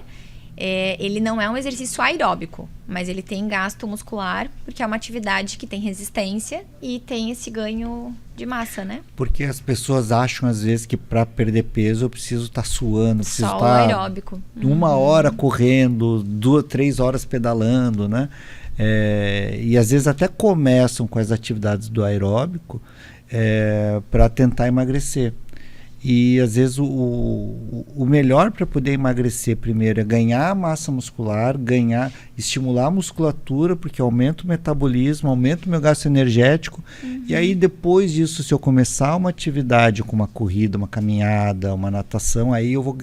Speaker 2: Ele não é um exercício aeróbico, mas ele tem gasto muscular, porque é uma atividade que tem resistência e tem esse ganho de massa, né?
Speaker 1: Porque as pessoas acham, às vezes, que para perder peso eu preciso estar suando, preciso
Speaker 2: só
Speaker 1: estar
Speaker 2: aeróbico.
Speaker 1: 1 hora correndo, 2, 3 horas pedalando, né? E às vezes até começam com as atividades do aeróbico para tentar emagrecer. E às vezes o melhor para poder emagrecer primeiro é ganhar massa muscular, estimular a musculatura, porque aumenta o metabolismo, aumenta o meu gasto energético. E aí depois disso, se eu começar uma atividade como uma corrida, uma caminhada, uma natação, aí eu vou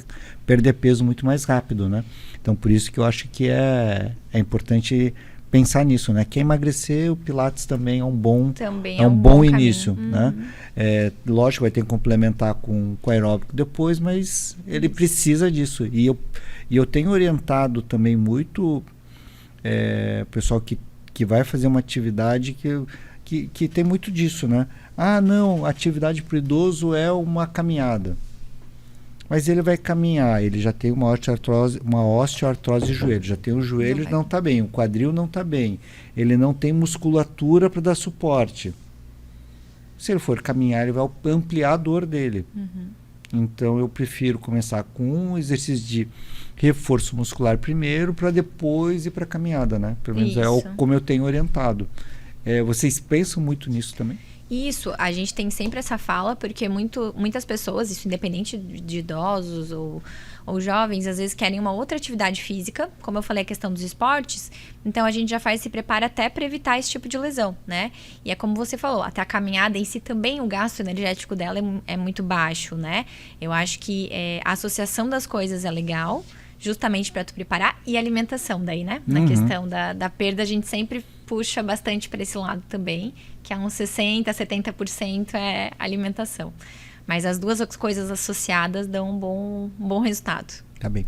Speaker 1: perder peso muito mais rápido, né? Então por isso que eu acho que é importante pensar nisso, né? Quer emagrecer, o Pilates também é um bom início, né? Lógico, vai ter que complementar com aeróbico depois, mas ele precisa disso. E eu tenho orientado também muito pessoal que vai fazer uma atividade que tem muito disso, né? Não, atividade para o idoso é uma caminhada. Mas ele vai caminhar, ele já tem uma osteoartrose de joelho, já tem o joelho não está bem, o quadril não está bem, ele não tem musculatura para dar suporte. Se ele for caminhar, ele vai ampliar a dor dele. Então, eu prefiro começar com um exercício de reforço muscular primeiro, para depois ir para a caminhada, né? Pelo menos como eu tenho orientado. Vocês pensam muito nisso também?
Speaker 2: Isso, a gente tem sempre essa fala, porque muitas pessoas, isso independente de idosos ou jovens, às vezes querem uma outra atividade física, como eu falei, a questão dos esportes, então a gente já se prepara até para evitar esse tipo de lesão, né? E é como você falou, até a caminhada em si também, o gasto energético dela é muito baixo, né? Eu acho que a associação das coisas é legal, justamente para tu preparar, e alimentação daí, né? Na questão da perda, a gente sempre puxa bastante para esse lado também, que é uns 60%, 70% é alimentação. Mas as duas coisas associadas dão um bom resultado.
Speaker 1: Tá bem.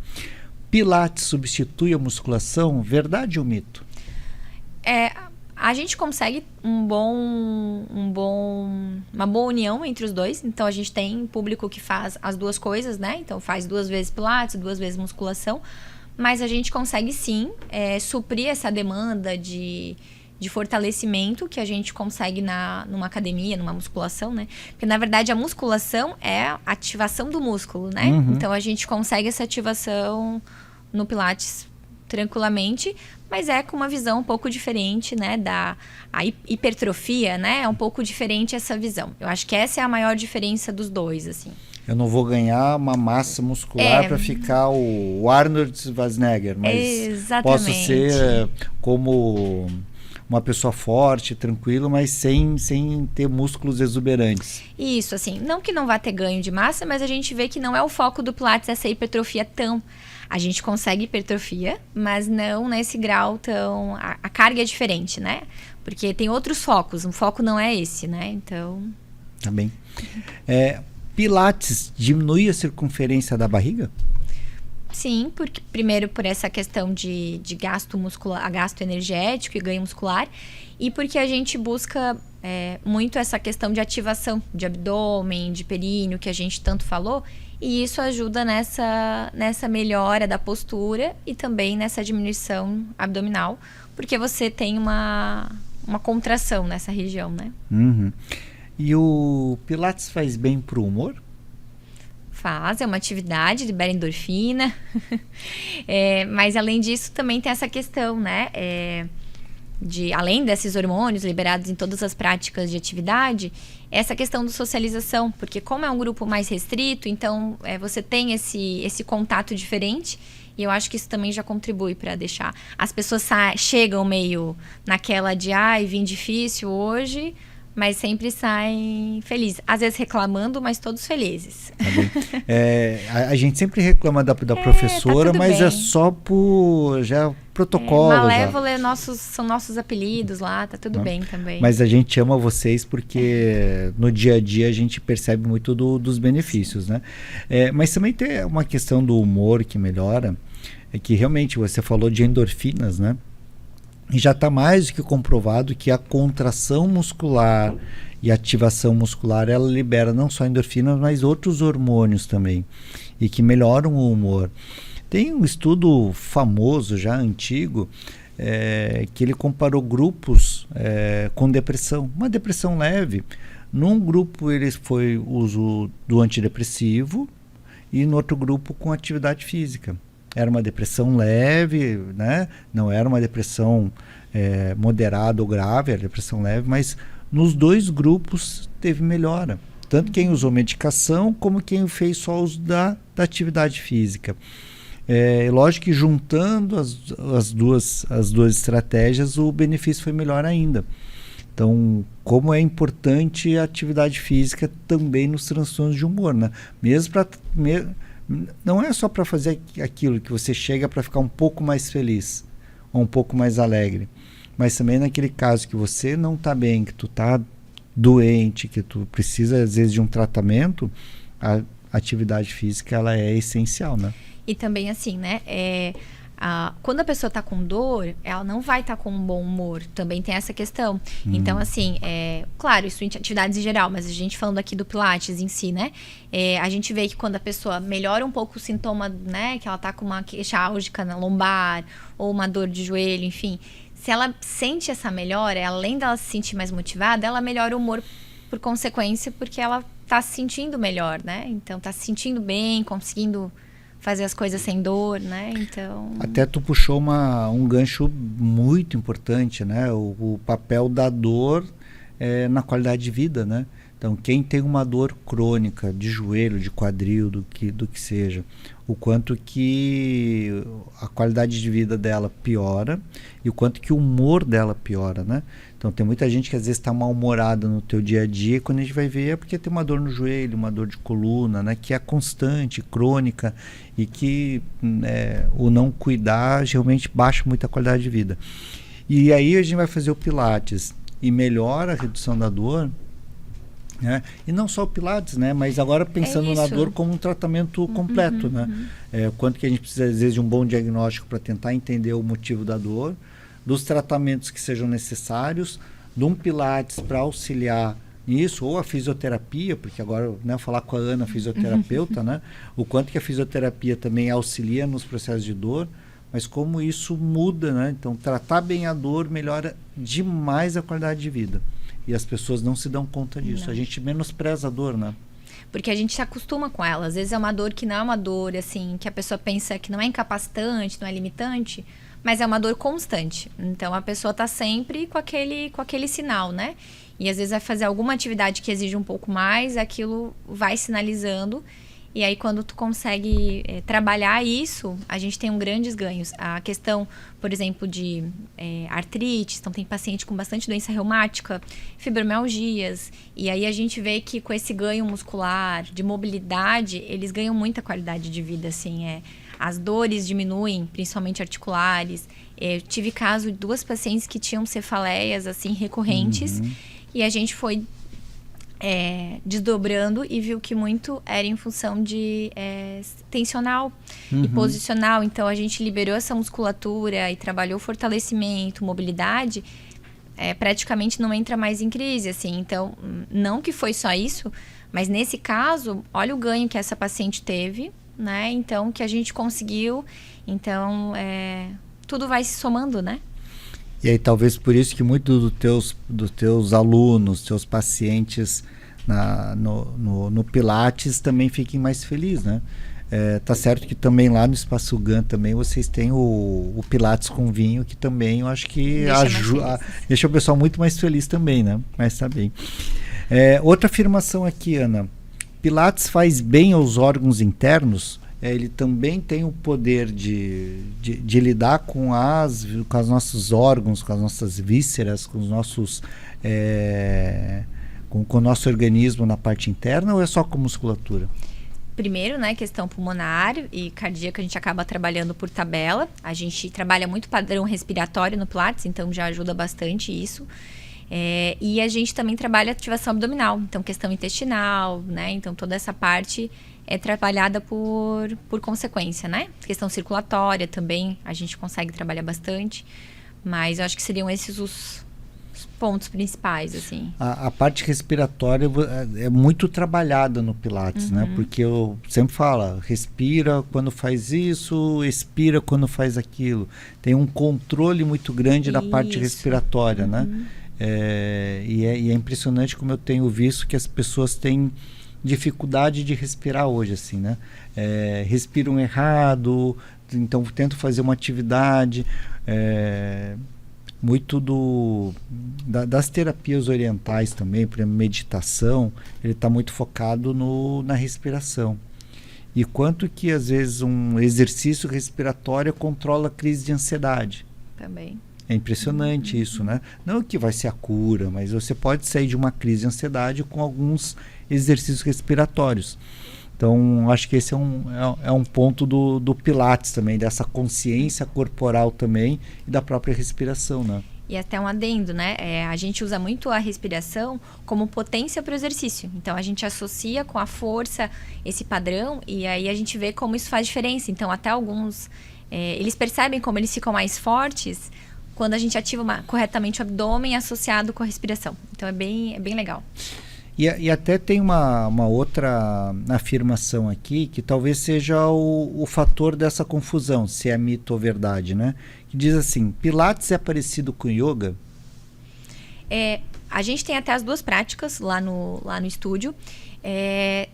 Speaker 1: Pilates substitui a musculação, verdade ou mito?
Speaker 2: A gente consegue uma boa união entre os dois. Então, a gente tem público que faz as duas coisas, né? Então, faz 2 vezes Pilates, 2 vezes musculação. Mas a gente consegue, sim, suprir essa demanda de fortalecimento que a gente consegue numa academia, numa musculação, né? Porque, na verdade, a musculação é a ativação do músculo, né? Então, a gente consegue essa ativação no Pilates tranquilamente, mas com uma visão um pouco diferente, né? A hipertrofia, né? É um pouco diferente essa visão. Eu acho que essa é a maior diferença dos dois, assim.
Speaker 1: Eu não vou ganhar uma massa muscular para ficar o Arnold Schwarzenegger, mas
Speaker 2: exatamente.
Speaker 1: Posso ser como uma pessoa forte, tranquila, mas sem ter músculos exuberantes.
Speaker 2: Isso, assim, não que não vá ter ganho de massa, mas a gente vê que não é o foco do Pilates essa hipertrofia tão... A gente consegue hipertrofia, mas não nesse grau tão... A carga é diferente, né? Porque tem outros focos, o foco não é esse, né? Então...
Speaker 1: Tá bem. Pilates diminui a circunferência da barriga?
Speaker 2: Sim, primeiro por essa questão de gasto muscular, gasto energético e ganho muscular, e porque a gente busca muito essa questão de ativação de abdômen, de períneo, que a gente tanto falou, e isso ajuda nessa melhora da postura e também nessa diminuição abdominal, porque você tem uma contração nessa região, né?
Speaker 1: E o Pilates faz bem pro humor?
Speaker 2: Faz, é uma atividade, libera endorfina. Mas além disso, também tem essa questão, né? Além desses hormônios liberados em todas as práticas de atividade, essa questão da socialização, porque como é um grupo mais restrito, então você tem esse contato diferente, e eu acho que isso também já contribui para deixar. As pessoas chegam meio naquela de, vim difícil hoje, mas sempre saem felizes. Às vezes reclamando, mas todos felizes.
Speaker 1: Tá bem. A gente sempre reclama da professora,
Speaker 2: tá
Speaker 1: mas
Speaker 2: bem.
Speaker 1: é só por protocolo.
Speaker 2: Malévola são nossos apelidos lá, tá tudo bem também.
Speaker 1: Mas a gente ama vocês porque no dia a dia a gente percebe muito dos benefícios, né? Mas também tem uma questão do humor que melhora, que realmente você falou de endorfinas, né? E já está mais do que comprovado que a contração muscular e a ativação muscular, ela libera não só endorfinas, mas outros hormônios também, e que melhoram o humor. Tem um estudo famoso, já antigo, que ele comparou grupos com depressão, uma depressão leve. Num grupo ele foi uso do antidepressivo e no outro grupo com atividade física. Era uma depressão leve, né? Não era uma depressão moderada ou grave, era depressão leve, mas nos dois grupos teve melhora. Tanto quem usou medicação como quem fez só uso da atividade física. Lógico que juntando as duas estratégias, o benefício foi melhor ainda. Então, como é importante a atividade física também nos transtornos de humor, né? Não é só para fazer aquilo que você chega para ficar um pouco mais feliz ou um pouco mais alegre, mas também naquele caso que você não está bem, que tu está doente, que tu precisa às vezes de um tratamento, a atividade física ela é essencial, né? E
Speaker 2: também assim, né? Quando a pessoa está com dor, ela não vai estar com um bom humor. Também tem essa questão. Então, assim, claro, isso em atividades em geral, mas a gente falando aqui do Pilates em si, né? A gente vê que quando a pessoa melhora um pouco o sintoma, né? Que ela está com uma queixa álgica na lombar, ou uma dor de joelho, enfim. Se ela sente essa melhora, além dela se sentir mais motivada, ela melhora o humor por consequência, porque ela tá se sentindo melhor, né? Então, tá se sentindo bem, conseguindo fazer as coisas sem dor, né? Então...
Speaker 1: Até tu puxou um gancho muito importante, né? O papel da dor na qualidade de vida, né? Então, quem tem uma dor crônica de joelho, de quadril, do que seja, o quanto que a qualidade de vida dela piora e o quanto que o humor dela piora, né? Então, tem muita gente que às vezes está mal-humorada no teu dia a dia e quando a gente vai ver é porque tem uma dor no joelho, uma dor de coluna, né? Que é constante, crônica e que o não cuidar realmente baixa muito a qualidade de vida. E aí a gente vai fazer o Pilates e melhora a redução da dor, né? E não só o Pilates, né? Mas agora pensando na dor como um tratamento completo, né? Quanto que a gente precisa, às vezes, de um bom diagnóstico para tentar entender o motivo da dor, dos tratamentos que sejam necessários, de um Pilates para auxiliar nisso, ou a fisioterapia, porque agora, né, falar com a Ana, fisioterapeuta, né? O quanto que a fisioterapia também auxilia nos processos de dor, mas como isso muda, né? Então, tratar bem a dor melhora demais a qualidade de vida. E as pessoas não se dão conta disso. Não. A gente menospreza a dor, né?
Speaker 2: Porque a gente se acostuma com ela. Às vezes é uma dor que não é uma dor, assim, que a pessoa pensa que não é incapacitante, não é limitante, mas é uma dor constante. Então, a pessoa está sempre com aquele sinal, né? E às vezes vai fazer alguma atividade que exige um pouco mais, aquilo vai sinalizando. E aí, quando tu consegue trabalhar isso, a gente tem grandes ganhos. A questão, por exemplo, de artrite, então tem paciente com bastante doença reumática, fibromialgias, e aí a gente vê que com esse ganho muscular, de mobilidade, eles ganham muita qualidade de vida, assim, as dores diminuem, principalmente articulares. Eu tive caso de 2 pacientes que tinham cefaleias, assim, recorrentes, e a gente foi desdobrando e viu que muito era em função de tensional e posicional. Então, a gente liberou essa musculatura e trabalhou fortalecimento, mobilidade, praticamente não entra mais em crise, assim. Então, não que foi só isso, mas nesse caso, olha o ganho que essa paciente teve, né? Então, que a gente conseguiu. Então, tudo vai se somando, né?
Speaker 1: E aí talvez por isso que muitos dos teus alunos, teus pacientes no Pilates também fiquem mais felizes, né? Tá certo que também lá no Espaço GAN também vocês têm o Pilates com vinho, que também eu acho que deixa o pessoal muito mais feliz também, né? Mas tá bem. Outra afirmação aqui, Ana. Pilates faz bem aos órgãos internos? Ele também tem o poder de lidar com os nossos órgãos, com as nossas vísceras, com os nossos com o nosso organismo na parte interna, ou é só com musculatura?
Speaker 2: Primeiro, né, questão pulmonar e cardíaca, a gente acaba trabalhando por tabela. A gente trabalha muito padrão respiratório no Pilates, então já ajuda bastante isso. E a gente também trabalha ativação abdominal, então questão intestinal, né? Então toda essa parte é trabalhada por consequência, né? Questão circulatória também, a gente consegue trabalhar bastante, mas eu acho que seriam esses os pontos principais, assim.
Speaker 1: A parte respiratória é muito trabalhada no Pilates, né? Porque eu sempre falo, respira quando faz isso, expira quando faz aquilo. Tem um controle muito grande da parte respiratória, né? E é impressionante como eu tenho visto que as pessoas têm dificuldade de respirar hoje, assim, né? Respiram errado, então tentam fazer uma atividade, muito das terapias orientais também, por exemplo, meditação, ele está muito focado na respiração. E quanto que às vezes um exercício respiratório controla a crise de ansiedade.
Speaker 2: Também.
Speaker 1: É impressionante isso, né? Não que vai ser a cura, mas você pode sair de uma crise de ansiedade com alguns exercícios respiratórios. Então, acho que esse é um ponto do Pilates também, dessa consciência corporal também e da própria respiração, né?
Speaker 2: E até um adendo, né? A gente usa muito a respiração como potência para o exercício. Então, a gente associa com a força esse padrão e aí a gente vê como isso faz diferença. Então, até alguns, eles percebem como eles ficam mais fortes quando a gente ativa corretamente o abdômen associado com a respiração. Então, é bem legal.
Speaker 1: E até tem uma outra afirmação aqui, que talvez seja o fator dessa confusão, se é mito ou verdade, né? Que diz assim, Pilates é parecido com yoga?
Speaker 2: a gente tem até as duas práticas lá no estúdio.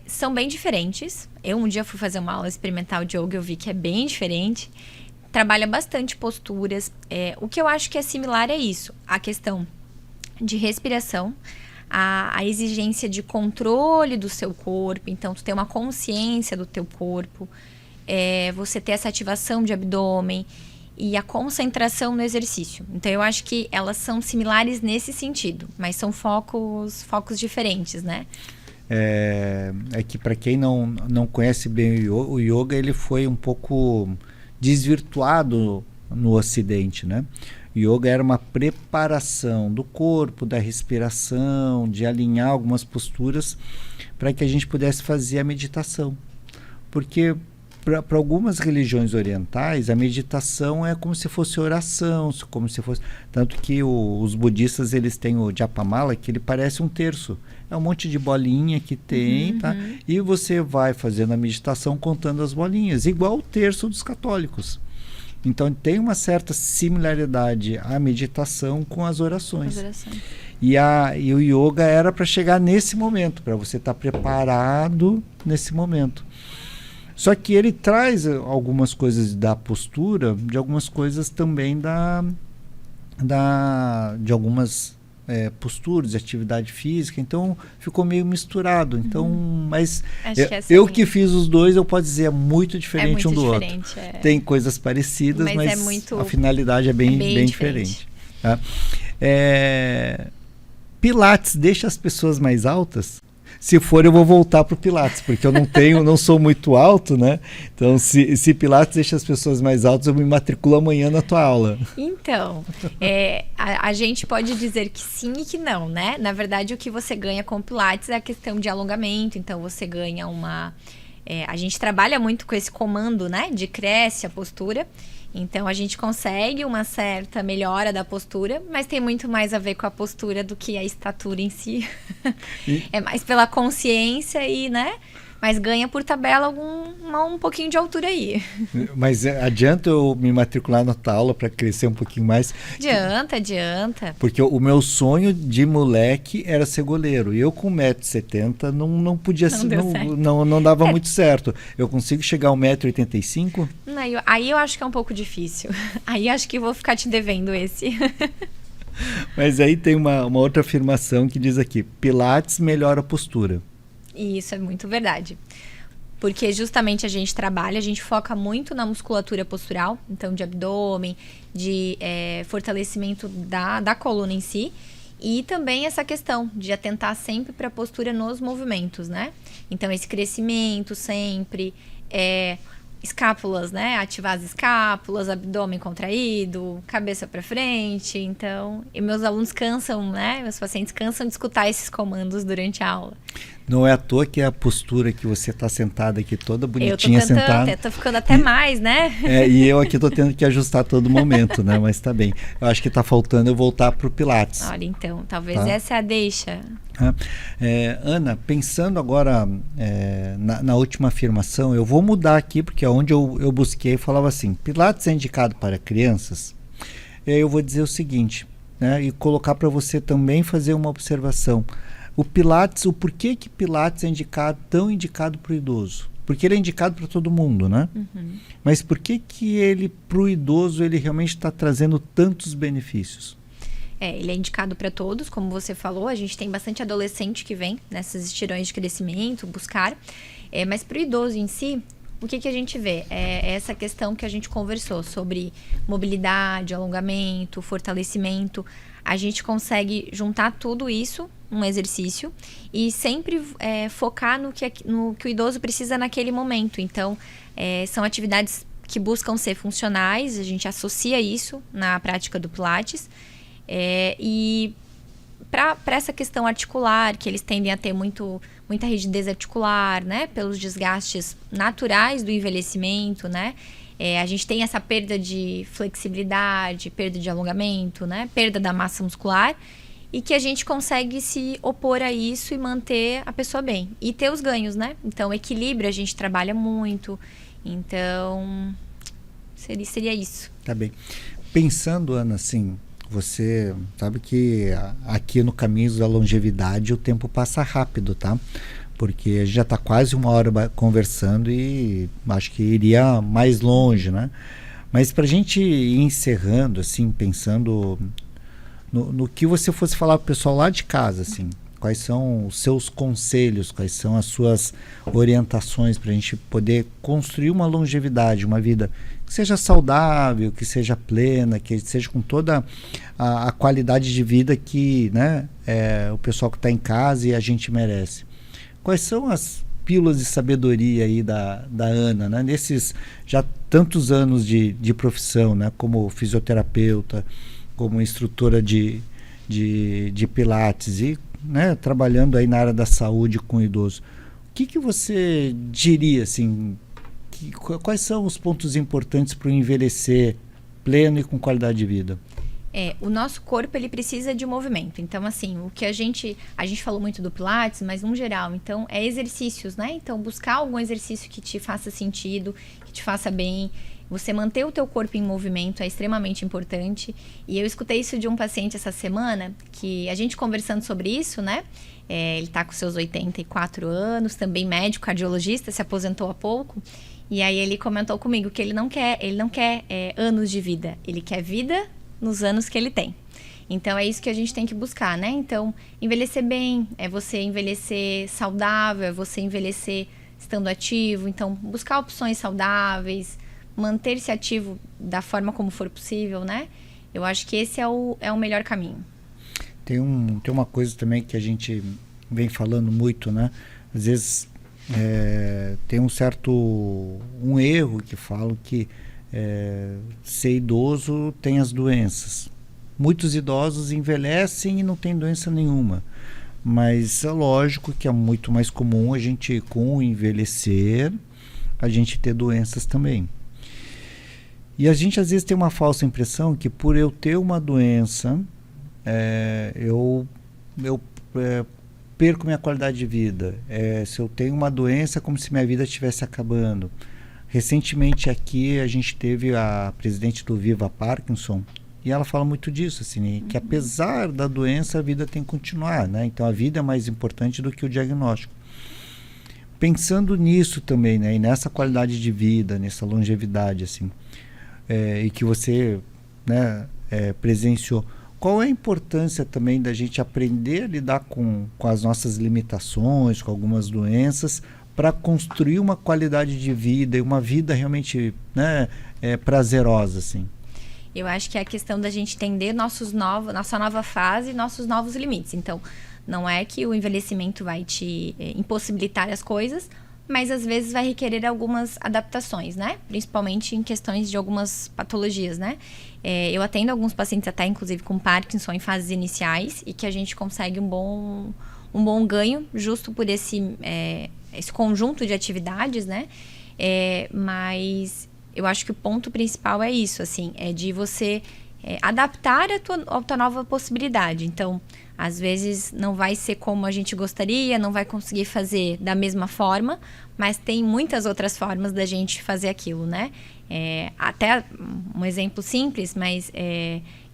Speaker 2: São bem diferentes. Eu um dia fui fazer uma aula experimental de yoga, eu vi que é bem diferente. Trabalha bastante posturas. O que eu acho que é similar é isso. A questão de respiração, a exigência de controle do seu corpo. Então, tu ter uma consciência do teu corpo. Você ter essa ativação de abdômen e a concentração no exercício. Então, eu acho que elas são similares nesse sentido, mas são focos diferentes, né?
Speaker 1: É que para quem não conhece bem o yoga, ele foi um pouco desvirtuado no Ocidente, né? O yoga era uma preparação do corpo, da respiração, de alinhar algumas posturas para que a gente pudesse fazer a meditação. Porque para algumas religiões orientais, a meditação é como se fosse oração, como se fosse... Tanto que os budistas, eles têm o Japamala, que ele parece um terço. É um monte de bolinha que tem, tá? E você vai fazendo a meditação contando as bolinhas, igual o terço dos católicos. Então, tem uma certa similaridade a meditação com as orações. E o yoga era para chegar nesse momento, para você estar preparado nesse momento. Só que ele traz algumas coisas da postura, de algumas coisas também de algumas posturas, de atividade física. Então, ficou meio misturado. Então, mas eu que fiz os dois, eu posso dizer, é muito diferente um do outro. Tem coisas parecidas, mas a finalidade é bem diferente. Tá? Pilates deixa as pessoas mais altas? Se for, eu vou voltar para o Pilates, porque eu não sou muito alto, né? Então, se Pilates deixa as pessoas mais altas, eu me matriculo amanhã na tua aula. Então,
Speaker 2: a gente pode dizer que sim e que não, né? Na verdade, o que você ganha com o Pilates é a questão de alongamento. Então, você ganha a gente trabalha muito com esse comando, né? De cresce a postura. Então, a gente consegue uma certa melhora da postura, mas tem muito mais a ver com a postura do que a estatura em si. É mais pela consciência né? Mas ganha por tabela um pouquinho de altura aí.
Speaker 1: Mas adianta eu me matricular na tua aula para crescer um pouquinho mais?
Speaker 2: Adianta.
Speaker 1: Porque o meu sonho de moleque era ser goleiro. E eu com 1,70 m não podia ser, não dava muito certo. Eu consigo chegar a 1,85 m?
Speaker 2: Aí eu acho que é um pouco difícil. Aí acho que vou ficar te devendo esse.
Speaker 1: Mas aí tem uma outra afirmação que diz aqui: Pilates melhora a postura.
Speaker 2: E isso é muito verdade. Porque justamente a gente foca muito na musculatura postural, então de abdômen, de fortalecimento da coluna em si, e também essa questão de atentar sempre para a postura nos movimentos, né? Então esse crescimento sempre, escápulas, né? Ativar as escápulas, abdômen contraído, cabeça para frente. Então, e meus alunos cansam, né? Meus pacientes cansam de escutar esses comandos durante a aula.
Speaker 1: Não é à toa que a postura que você está sentada aqui toda bonitinha sentada.
Speaker 2: Tô ficando até mais, né?
Speaker 1: E eu aqui tô tendo que ajustar todo momento, né? Mas tá bem. Eu acho que tá faltando eu voltar pro Pilates.
Speaker 2: Olha, então, talvez essa é a deixa.
Speaker 1: Ana, pensando agora na última afirmação, eu vou mudar aqui, porque é onde eu busquei, falava assim: Pilates é indicado para crianças? E aí eu vou dizer o seguinte, né? E colocar para você também fazer uma observação. O Pilates, o porquê que Pilates é tão indicado para o idoso? Porque ele é indicado para todo mundo, né? Mas por que ele, para o idoso, ele realmente está trazendo tantos benefícios?
Speaker 2: Ele é indicado para todos, como você falou. A gente tem bastante adolescente que vem nessas estirões de crescimento, buscar. Mas para o idoso em si, o que a gente vê? É essa questão que a gente conversou sobre mobilidade, alongamento, fortalecimento. A gente consegue juntar tudo isso num exercício e sempre focar no que o idoso precisa naquele momento. Então, são atividades que buscam ser funcionais, a gente associa isso na prática do Pilates. E para essa questão articular, que eles tendem a ter muita rigidez articular, né? Pelos desgastes naturais do envelhecimento, né? A gente tem essa perda de flexibilidade, perda de alongamento, né? Perda da massa muscular, e que a gente consegue se opor a isso e manter a pessoa bem. E ter os ganhos, né? Então, equilíbrio a gente trabalha muito. Então, seria isso.
Speaker 1: Tá bem. Pensando, Ana, assim, Você sabe que aqui no Caminhos da Longevidade o tempo passa rápido, tá? Porque a gente já está quase uma hora conversando e acho que iria mais longe, né? Mas para a gente ir encerrando, assim, pensando no que você fosse falar para o pessoal lá de casa, assim, quais são os seus conselhos, quais são as suas orientações para a gente poder construir uma longevidade, uma vida que seja saudável, que seja plena, que seja com toda a qualidade de vida que, né, o pessoal que está em casa e a gente merece. Quais são as pílulas de sabedoria aí da Ana, né? Nesses já tantos anos de profissão, né? Como fisioterapeuta, como instrutora de pilates e, né, trabalhando aí na área da saúde com o idoso. O que você diria, assim, quais são os pontos importantes para o envelhecer pleno e com qualidade de vida?
Speaker 2: O nosso corpo, ele precisa de movimento. Então, assim, o que a gente falou muito do Pilates, mas no geral, então, é exercícios, né? Então, buscar algum exercício que te faça sentido, que te faça bem. Você manter o teu corpo em movimento é extremamente importante. E eu escutei isso de um paciente essa semana, que a gente conversando sobre isso, né? Ele tá com seus 84 anos, também médico, cardiologista, se aposentou há pouco. E aí ele comentou comigo que ele não quer anos de vida, ele quer vida nos anos que ele tem. Então, é isso que a gente tem que buscar, né? Então, envelhecer bem, é você envelhecer saudável, é você envelhecer estando ativo. Então, buscar opções saudáveis, manter-se ativo da forma como for possível, né? Eu acho que esse é o melhor caminho.
Speaker 1: Tem uma coisa também que a gente vem falando muito, né? Às vezes tem um erro que falo que ser idoso tem as doenças. Muitos idosos envelhecem e não tem doença nenhuma, mas é lógico que é muito mais comum a gente, com o envelhecer, a gente ter doenças também. E a gente às vezes tem uma falsa impressão que por eu ter uma doença, eu perco minha qualidade de vida. Se eu tenho uma doença, é como se minha vida estivesse acabando. Recentemente aqui a gente teve a presidente do Viva Parkinson e ela fala muito disso, assim, que apesar da doença a vida tem que continuar, né? Então a vida é mais importante do que o diagnóstico. Pensando nisso também, né? E nessa qualidade de vida, nessa longevidade, assim, e que você, né, presenciou, qual é a importância também da gente aprender a lidar com as nossas limitações, com algumas doenças, para construir uma qualidade de vida e uma vida realmente, né, prazerosa, assim?
Speaker 2: Eu acho que é a questão da gente entender nossa nova fase e nossos novos limites. Então, não é que o envelhecimento vai te impossibilitar as coisas, mas às vezes vai requerer algumas adaptações, né? Principalmente em questões de algumas patologias, né? Eu atendo alguns pacientes até, inclusive, com Parkinson em fases iniciais e que a gente consegue um bom ganho justo por esse conjunto de atividades, né? Mas eu acho que o ponto principal é isso, assim, é de você adaptar a tua nova possibilidade. Então, às vezes não vai ser como a gente gostaria, não vai conseguir fazer da mesma forma, mas tem muitas outras formas da gente fazer aquilo, né? Até um exemplo simples, mas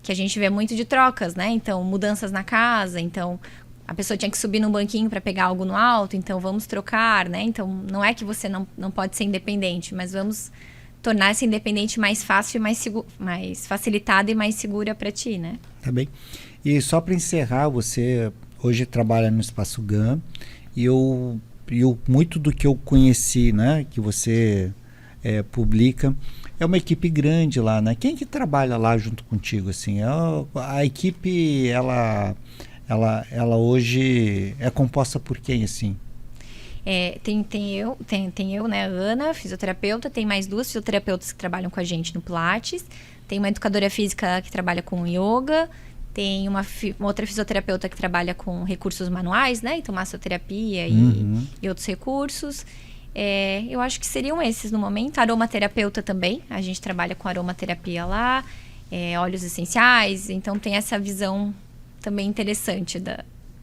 Speaker 2: que a gente vê muito de trocas, né? Então, mudanças na casa, então a pessoa tinha que subir num banquinho para pegar algo no alto, então vamos trocar, né? Então, não é que você não pode ser independente, mas vamos tornar essa independente mais fácil, mais facilitada e mais segura para ti, né?
Speaker 1: Tá bem. E só para encerrar, você hoje trabalha no Espaço GAN e eu muito do que eu conheci, né, que você publica, é uma equipe grande lá, né? Quem que trabalha lá junto contigo, assim? A equipe, ela hoje é composta por quem, assim?
Speaker 2: Tem eu, né, Ana, fisioterapeuta, tem mais 2 fisioterapeutas que trabalham com a gente no Pilates, tem uma educadora física que trabalha com yoga, tem uma outra fisioterapeuta que trabalha com recursos manuais, né, então massoterapia e outros recursos. Eu acho que seriam esses no momento. Aromaterapeuta também, a gente trabalha com aromaterapia lá, óleos essenciais, então tem essa visão também interessante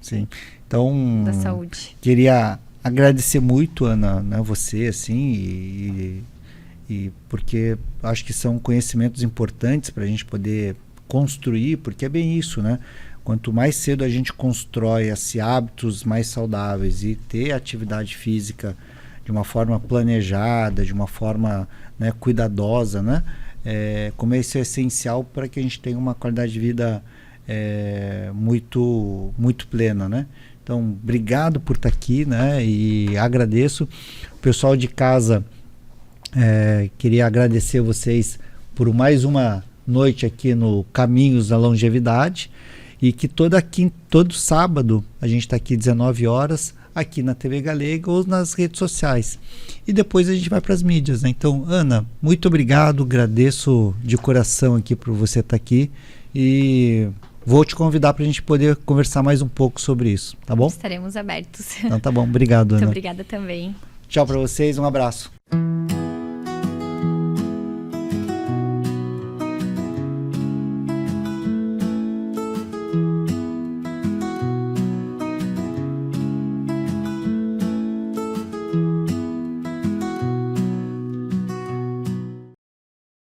Speaker 1: Sim. Então,
Speaker 2: da saúde.
Speaker 1: Queria agradecer muito, Ana, né, você, assim, e porque acho que são conhecimentos importantes para a gente poder construir, porque é bem isso, né? Quanto mais cedo a gente constrói esses hábitos mais saudáveis e ter atividade física de uma forma planejada, de uma forma, né, cuidadosa, né? Como isso é essencial para que a gente tenha uma qualidade de vida muito, muito plena, né? Então, obrigado por estar aqui, né? E agradeço. O pessoal de casa, queria agradecer vocês por mais uma noite aqui no Caminhos da Longevidade, e que todo sábado a gente está aqui 19 horas, aqui na TV Galega ou nas redes sociais. E depois a gente vai para as mídias, né? Então, Ana, muito obrigado, agradeço de coração aqui por você estar aqui e vou te convidar para a gente poder conversar mais um pouco sobre isso, tá bom?
Speaker 2: Estaremos abertos.
Speaker 1: Então tá bom, obrigado, Ana.
Speaker 2: Muito obrigada também.
Speaker 1: Tchau para vocês, um abraço.